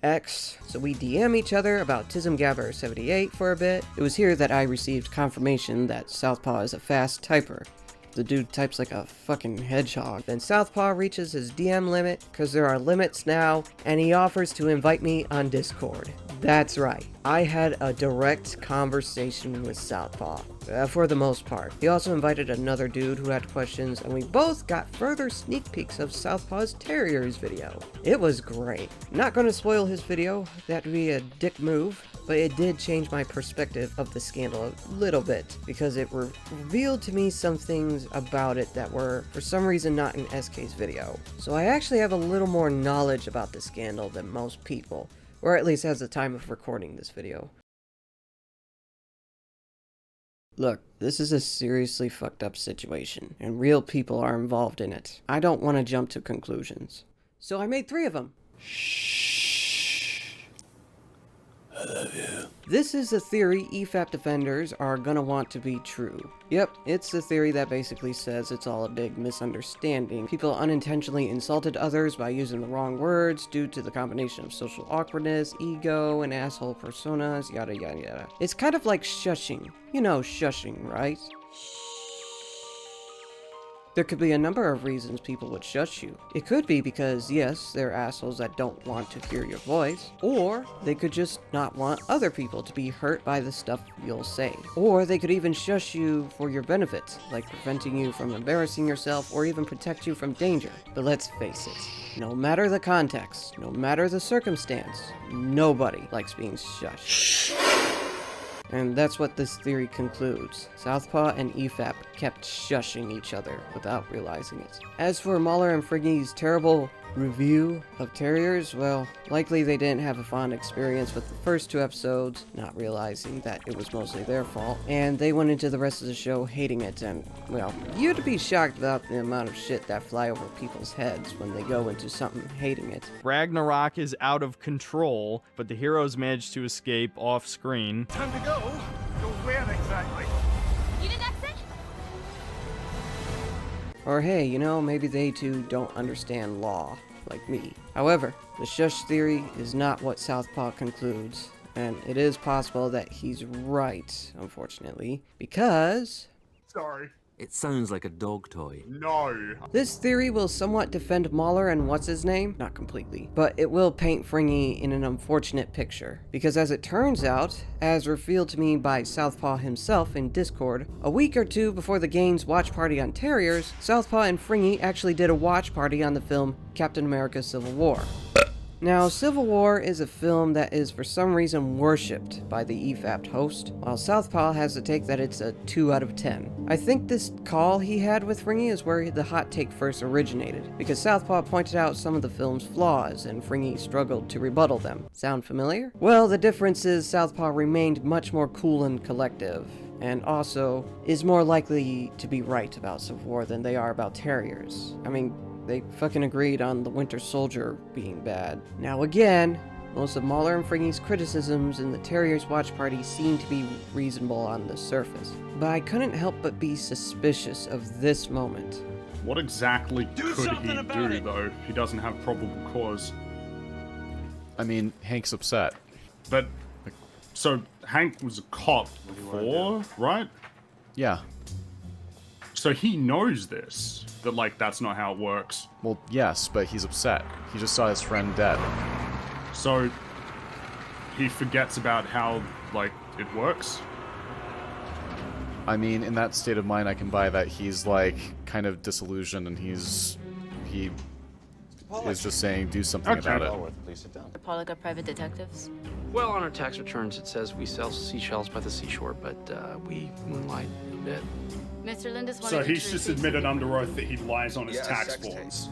X, so we DM each other about TismGabber78 for a bit. It was here that I received confirmation that Southpaw is a fast typer. The dude types like a fucking hedgehog. Then Southpaw reaches his DM limit, because there are limits now, and he offers to invite me on Discord. That's right, I had a direct conversation with Southpaw, for the most part. He also invited another dude who had questions, and we both got further sneak peeks of Southpaw's Terriers video. It was great. Not gonna spoil his video, that'd be a dick move, but it did change my perspective of the scandal a little bit, because it revealed to me some things about it that were, for some reason, not in SK's video. So I actually have a little more knowledge about the scandal than most people, or at least as the time of recording this video. Look, this is a seriously fucked up situation, and real people are involved in it. I don't want to jump to conclusions. So I made 3 of them. I love you. This is a theory EFAP defenders are gonna want to be true. Yep, it's a theory that basically says it's all a big misunderstanding. People unintentionally insulted others by using the wrong words due to the combination of social awkwardness, ego, and asshole personas, yada yada yada. It's kind of like shushing. You know shushing, right? There could be a number of reasons people would shush you. It could be because, yes, they're assholes that don't want to hear your voice, or they could just not want other people to be hurt by the stuff you'll say. Or they could even shush you for your benefit, like preventing you from embarrassing yourself or even protect you from danger. But let's face it, no matter the context, no matter the circumstance, nobody likes being shushed. And that's what this theory concludes. Southpaw and EFAP kept shushing each other without realizing it. As for Mahler and Friggy's terrible review of Terriers, well, likely they didn't have a fond experience with the first 2 episodes, not realizing that it was mostly their fault, and they went into the rest of the show hating it, and, well, you'd be shocked about the amount of shit that fly over people's heads when they go into something hating it. Ragnarok is out of control, but the heroes manage to escape off screen. Time to go? Go where exactly? You did exit? Or hey, you know, maybe they too don't understand law, like me. However, the shush theory is not what Southpaw concludes, and it is possible that he's right, unfortunately, because... Sorry. It sounds like a dog toy. No. This theory will somewhat defend Mahler and what's-his-name, not completely, but it will paint Fringy in an unfortunate picture. Because as it turns out, as revealed to me by Southpaw himself in Discord, a week or 2 before the game's watch party on Terriers, Southpaw and Fringy actually did a watch party on the film Captain America Civil War. Now, Civil War is a film that is for some reason worshipped by the EFAP host, while Southpaw has the take that it's a 2 out of 10. I think this call he had with Fringy is where the hot take first originated, because Southpaw pointed out some of the film's flaws and Fringy struggled to rebuttal them. Sound familiar? Well, the difference is Southpaw remained much more cool and collective, and also is more likely to be right about Civil War than they are about Terriers. I mean, they fucking agreed on the Winter Soldier being bad. Now again, most of Mahler and Fringy's criticisms in the Terriers watch party seem to be reasonable on the surface, but I couldn't help but be suspicious of this moment. What exactly could he do, though, if he doesn't have probable cause? I mean, Hank's upset. But, so Hank was a cop before, right? Yeah. So he knows this, that, like, that's not how it works. Well, yes, but he's upset. He just saw his friend dead. So he forgets about how, like, it works? I mean, in that state of mind, I can buy that he's, like, kind of disillusioned and he is just saying, do something about it. Please sit down. Pollock are private detectives? Well, on our tax returns, it says we sell seashells by the seashore, but we moonlight a bit. Mr. Lindis wanted So to he's just admitted under oath that he lies on his tax forms.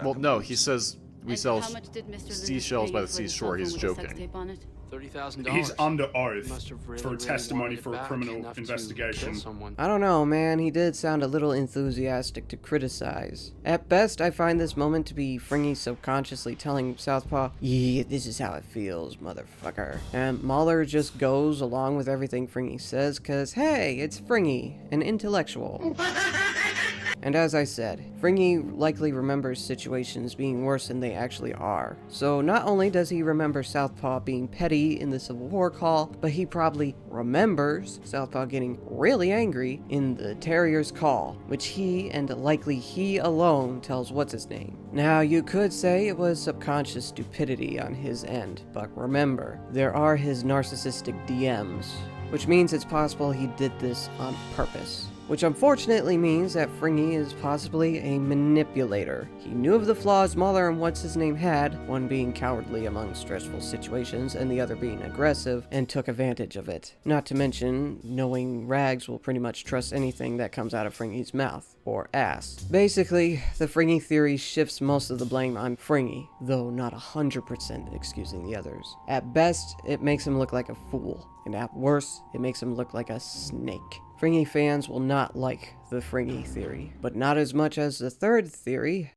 Well, no, he says we sell How much did Mr. Lindis seashells pay by you the for the seashore. He's cell phone with the sex joking. tape on it? $30,000. He's under oath Must have really, for really testimony wanted it for a back criminal enough to investigation. kill someone. I don't know, man, he did sound a little enthusiastic to criticize. At best, I find this moment to be Fringy subconsciously telling Southpaw, yeah, this is how it feels, motherfucker. And Mahler just goes along with everything Fringy says, cause hey, it's Fringy, an intellectual. And as I said, Fringy likely remembers situations being worse than they actually are. So not only does he remember Southpaw being petty in the Civil War call, but he probably remembers Southpaw getting really angry in the Terriers call, which he, and likely he alone, tells what's-his-name. Now, you could say it was subconscious stupidity on his end, but remember, there are his narcissistic DMs, which means it's possible he did this on purpose. Which unfortunately means that Fringy is possibly a manipulator. He knew of the flaws Mahler and what's-his-name had, one being cowardly among stressful situations and the other being aggressive, and took advantage of it. Not to mention, knowing Rags will pretty much trust anything that comes out of Fringy's mouth, or ass. Basically, the Fringy theory shifts most of the blame on Fringy, though not 100% excusing the others. At best, it makes him look like a fool, and at worst, it makes him look like a snake. Fringy fans will not like the Fringy theory, but not as much as the third theory.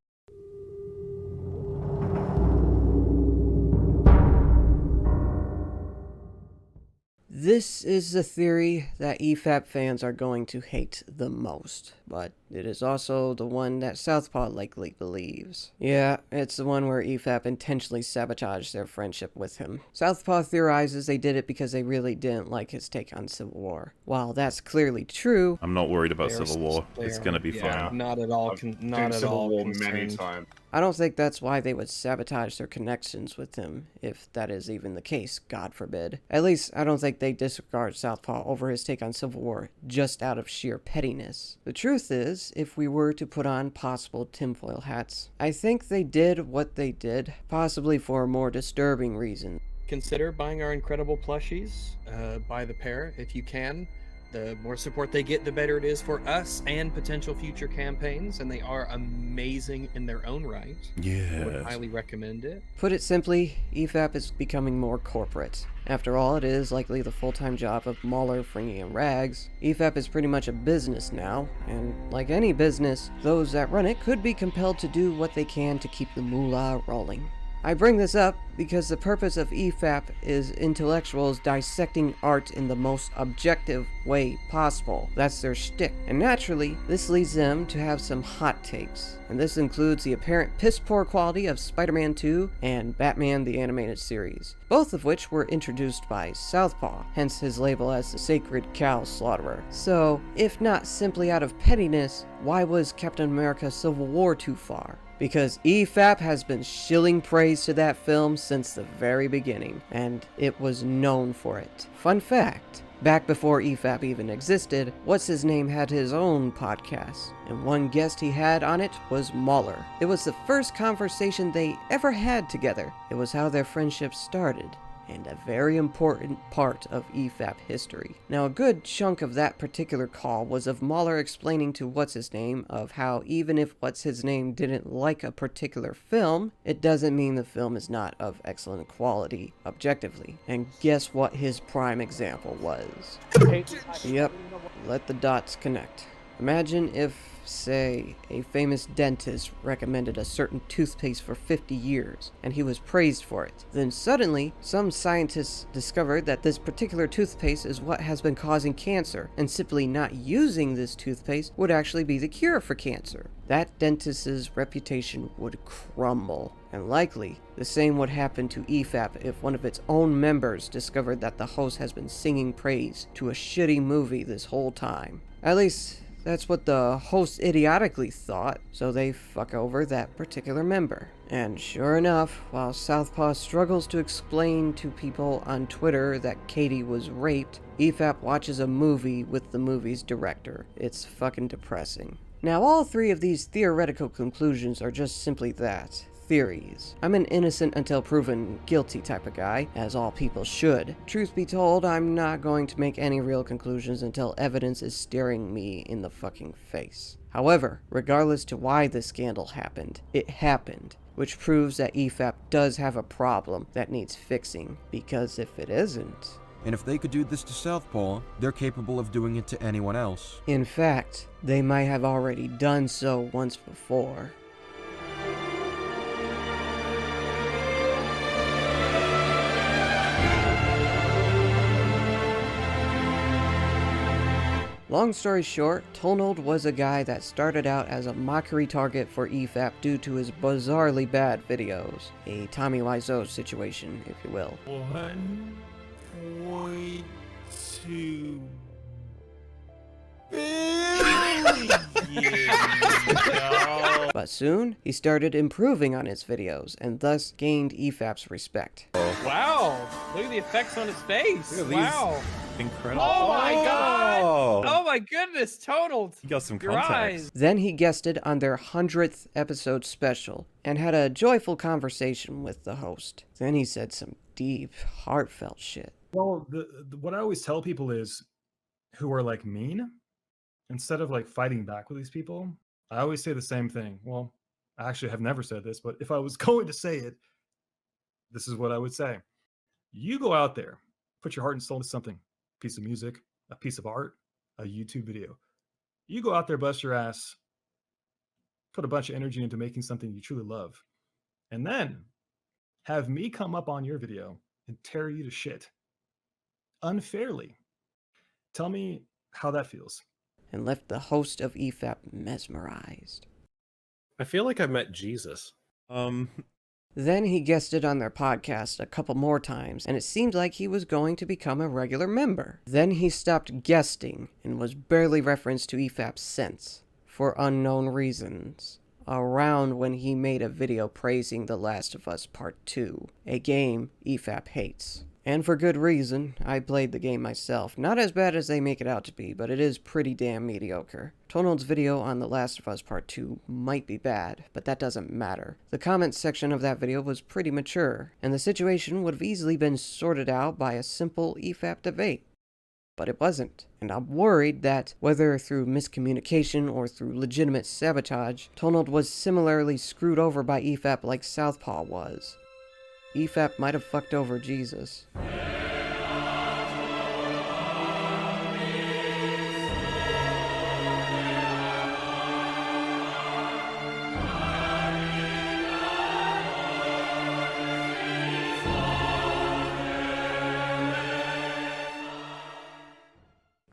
This is the theory that EFAP fans are going to hate the most, but It is also the one that Southpaw likely believes. Yeah, it's the one where EFAP intentionally sabotaged their friendship with him. Southpaw theorizes they did it because they really didn't like his take on Civil War. While that's clearly true, I'm not worried about Civil War. It's gonna be fine. Not at all. Not at all. Many concerned. times. I don't think that's why they would sabotage their connections with him, if that is even the case, God forbid. At least, I don't think they disregard Southpaw over his take on Civil War just out of sheer pettiness. The truth is, if we were to put on possible tinfoil hats, I think they did what they did, possibly for a more disturbing reason. Consider buying our incredible plushies. Buy the pair if you can. The more support they get, the better it is for us and potential future campaigns, and they are amazing in their own right. I would Yes. highly recommend it. Put it simply, EFAP is becoming more corporate. After all, it is likely the full-time job of Mahler, Fringy, and Rags. EFAP is pretty much a business now, and like any business, those that run it could be compelled to do what they can to keep the moolah rolling. I bring this up because the purpose of EFAP is intellectuals dissecting art in the most objective way possible. That's their shtick. And naturally, this leads them to have some hot takes. And this includes the apparent piss-poor quality of Spider-Man 2 and Batman the Animated Series, both of which were introduced by Southpaw, hence his label as the Sacred Cow Slaughterer. So, if not simply out of pettiness, why was Captain America Civil War too far? Because EFAP has been shilling praise to that film since the very beginning, and it was known for it. Fun fact, back before EFAP even existed, What's-His-Name had his own podcast, and one guest he had on it was Mahler. It was the first conversation they ever had together. It was how their friendship started, and a very important part of EFAP history. Now, a good chunk of that particular call was of Mahler explaining to What's-His-Name of how even if What's-His-Name didn't like a particular film, it doesn't mean the film is not of excellent quality, objectively. And guess what his prime example was? Yep, let the dots connect. Imagine if, say, a famous dentist recommended a certain toothpaste for 50 years, and he was praised for it. Then suddenly, some scientists discovered that this particular toothpaste is what has been causing cancer, and simply not using this toothpaste would actually be the cure for cancer. That dentist's reputation would crumble. And likely, the same would happen to EFAP if one of its own members discovered that the host has been singing praise to a shitty movie this whole time. At least, that's what the host idiotically thought, so they fuck over that particular member. And sure enough, while Southpaw struggles to explain to people on Twitter that Katie was raped, EFAP watches a movie with the movie's director. It's fucking depressing. Now, all three of these theoretical conclusions are just simply that. Theories. I'm an innocent until proven guilty type of guy, as all people should. Truth be told, I'm not going to make any real conclusions until evidence is staring me in the fucking face. However, regardless to why this scandal happened, it happened, which proves that EFAP does have a problem that needs fixing, because if it isn't... And if they could do this to Southpaw, they're capable of doing it to anyone else. In fact, they might have already done so once before. Long story short, Tonold was a guy that started out as a mockery target for EFAP due to his bizarrely bad videos. A Tommy Wiseau situation, if you will. 1.2 But soon, he started improving on his videos, and thus gained EFAP's respect. Wow! Look at the effects on his face. Look at these. Wow! Incredible. Oh my god! Oh. Oh my goodness, Total! You got some Your context. eyes. Then he guested on their 100th episode special, and had a joyful conversation with the host. Then he said some deep, heartfelt shit. Well, what I always tell people is, who are like mean, instead of like fighting back with these people, I always say the same thing. Well, I actually have never said this, but if I was going to say it, this is what I would say. You go out there, put your heart and soul into something, a piece of music, a piece of art, a YouTube video. You go out there, bust your ass, put a bunch of energy into making something you truly love, and then have me come up on your video and tear you to shit unfairly. Tell me how that feels. and left the host of EFAP mesmerized. I feel like I met Jesus. Then he guested on their podcast a couple more times, and it seemed like he was going to become a regular member. Then he stopped guesting and was barely referenced to EFAP since, for unknown reasons, around when he made a video praising The Last of Us Part 2, a game EFAP hates. And for good reason. I played the game myself. Not as bad as they make it out to be, but it is pretty damn mediocre. Tonald's video on The Last of Us Part 2 might be bad, but that doesn't matter. The comments section of that video was pretty mature, and the situation would have easily been sorted out by a simple EFAP debate. But it wasn't, and I'm worried that, whether through miscommunication or through legitimate sabotage, Tonald was similarly screwed over by EFAP like Southpaw was. EFAP might have fucked over Jesus.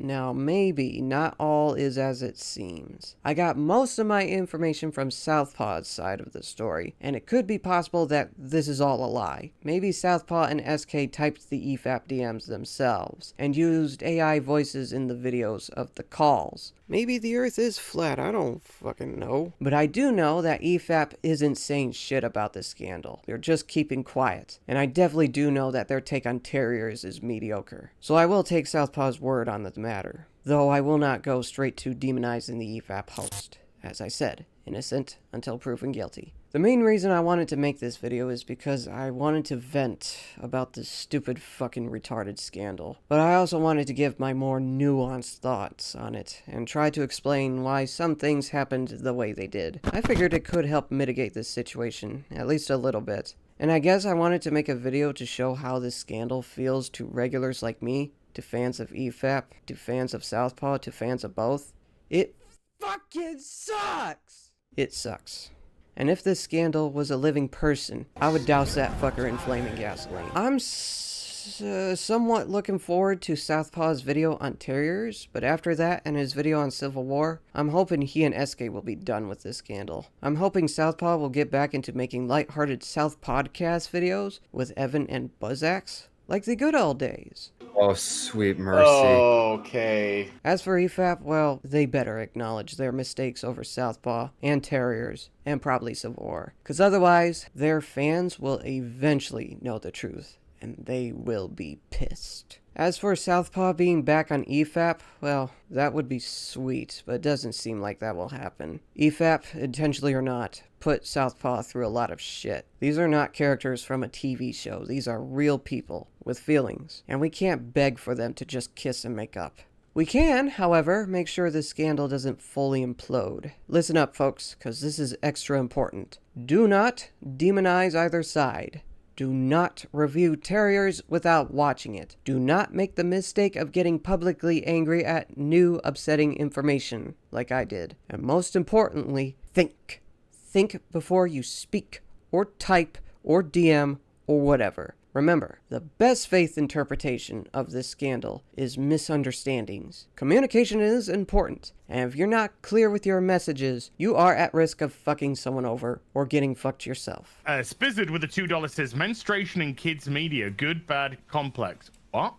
Now, maybe not all is as it seems. I got most of my information from Southpaw's side of the story, and it could be possible that this is all a lie. Maybe Southpaw and SK typed the EFAP DMs themselves, and used AI voices in the videos of the calls. Maybe the Earth is flat, I don't fucking know. But I do know that EFAP isn't saying shit about this scandal. They're just keeping quiet. And I definitely do know that their take on terriers is mediocre. So I will take Southpaw's word on the matter. Though I will not go straight to demonizing the EFAP host. As I said, innocent until proven guilty. The main reason I wanted to make this video is because I wanted to vent about this stupid fucking retarded scandal. But I also wanted to give my more nuanced thoughts on it, and try to explain why some things happened the way they did. I figured it could help mitigate this situation, at least a little bit. And I guess I wanted to make a video to show how this scandal feels to regulars like me, to fans of EFAP, to fans of Southpaw, to fans of both. It fucking sucks! It sucks. And if this scandal was a living person, I would douse that fucker in flaming gasoline. I'm somewhat looking forward to Southpaw's video on terriers, but after that and his video on Civil War, I'm hoping he and SK will be done with this scandal. I'm hoping Southpaw will get back into making lighthearted South podcast videos with Evan and Buzzax, like the good old days. Oh, sweet mercy. Okay. As for EFAP, well, they better acknowledge their mistakes over Southpaw and Terriers, and probably Civil War. Because otherwise, their fans will eventually know the truth, and they will be pissed. As for Southpaw being back on EFAP, well, that would be sweet, but it doesn't seem like that will happen. EFAP, intentionally or not, put Southpaw through a lot of shit. These are not characters from a TV show. These are real people with feelings, and we can't beg for them to just kiss and make up. We can, however, make sure this scandal doesn't fully implode. Listen up, folks, because this is extra important. Do not demonize either side. Do not review Terriers without watching it. Do not make the mistake of getting publicly angry at new upsetting information, like I did. And most importantly, think. Think before you speak, or type, or DM, or whatever. Remember, the best faith interpretation of this scandal is misunderstandings. Communication is important, and if you're not clear with your messages, you are at risk of fucking someone over or getting fucked yourself. Spizzard with a $2 says, menstruation in kids media, good, bad, complex. What?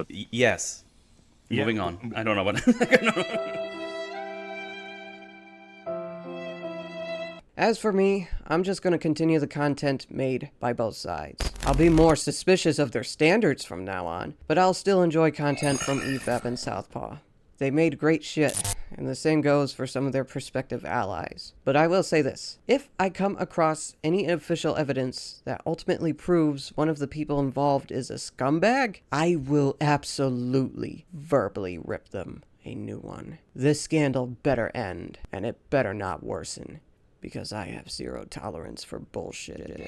Yes. Yeah. Moving on. I don't know what... As for me, I'm just going to continue the content made by both sides. I'll be more suspicious of their standards from now on, but I'll still enjoy content from EFAP and Southpaw. They made great shit, and the same goes for some of their prospective allies. But I will say this, if I come across any official evidence that ultimately proves one of the people involved is a scumbag, I will absolutely verbally rip them a new one. This scandal better end, and it better not worsen. Because I have zero tolerance for bullshit.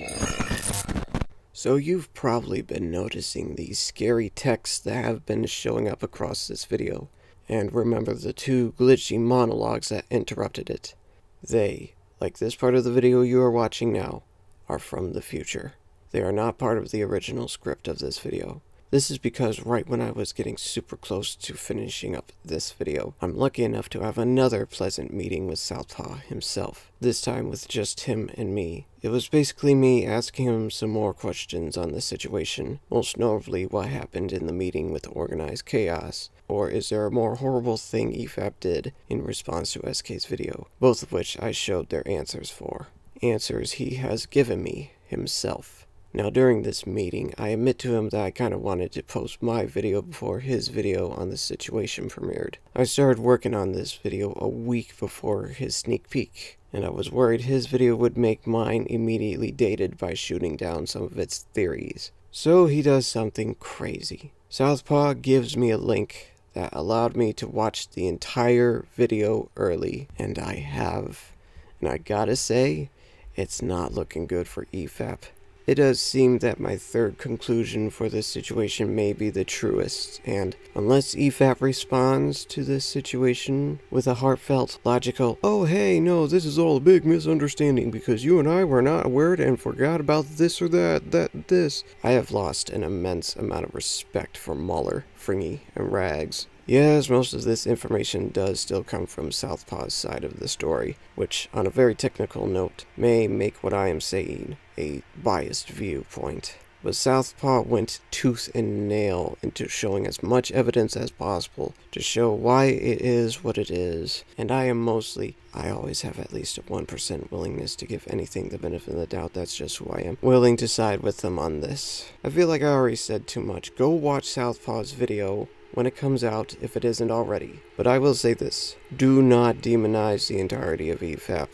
So you've probably been noticing these scary texts that have been showing up across this video. And remember the two glitchy monologues that interrupted it. They, like this part of the video you are watching now, are from the future. They are not part of the original script of this video. This is because right when I was getting super close to finishing up this video, I'm lucky enough to have another pleasant meeting with Southpaw himself, this time with just him and me. It was basically me asking him some more questions on the situation, most notably what happened in the meeting with Organized Chaos, or is there a more horrible thing EFAP did in response to SK's video, both of which I showed their answers for. Answers he has given me himself. Now during this meeting, I admit to him that I kinda wanted to post my video before his video on the situation premiered. I started working on this video a week before his sneak peek, and I was worried his video would make mine immediately dated by shooting down some of its theories. So he does something crazy. Southpaw gives me a link that allowed me to watch the entire video early, and I have. And I gotta say, it's not looking good for EFAP. It does seem that my third conclusion for this situation may be the truest, and unless EFAP responds to this situation with a heartfelt, logical, "Oh hey, no, this is all a big misunderstanding because you and I were not aware and forgot about this or this," I have lost an immense amount of respect for Muller, Fringy, and Rags. Yes, most of this information does still come from Southpaw's side of the story, which, on a very technical note, may make what I am saying a biased viewpoint. But Southpaw went tooth and nail into showing as much evidence as possible to show why it is what it is, and I always have at least a 1% willingness to give anything the benefit of the doubt. That's just who I am, willing to side with them on this. I feel like I already said too much. Go watch Southpaw's video when it comes out, if it isn't already. But I will say this, do not demonize the entirety of EFAP.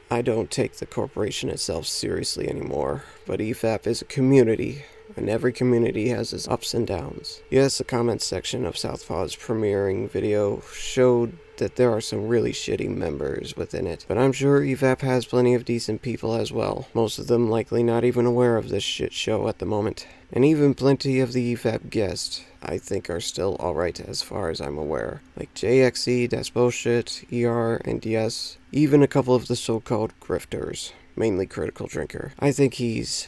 I don't take the corporation itself seriously anymore, but EFAP is a community, and every community has its ups and downs. Yes, the comments section of Southpaw's premiering video showed that there are some really shitty members within it, but I'm sure EFAP has plenty of decent people as well, most of them likely not even aware of this shit show at the moment. And even plenty of the EFAP guests, I think, are still alright as far as I'm aware. Like JXE, That's Bullshit, ER, and DS, even a couple of the so-called grifters, mainly Critical Drinker. I think he's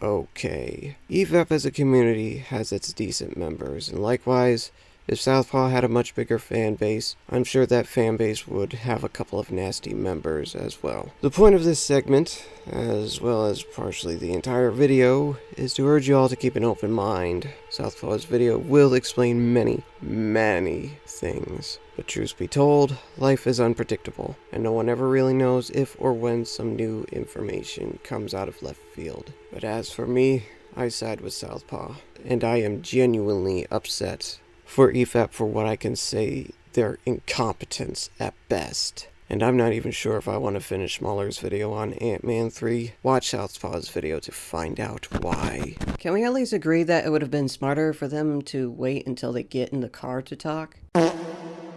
okay. EFAP as a community has its decent members, and likewise, if Southpaw had a much bigger fan base, I'm sure that fan base would have a couple of nasty members as well. The point of this segment, as well as partially the entire video, is to urge you all to keep an open mind. Southpaw's video will explain many, many things. But truth be told, life is unpredictable, and no one ever really knows if or when some new information comes out of left field. But as for me, I side with Southpaw, and I am genuinely upset for EFAP for what I can say their incompetence at best. And I'm not even sure if I want to finish Muller's video on Ant-Man 3. Watch Southpaw's video to find out why. Can we at least agree that it would have been smarter for them to wait until they get in the car to talk?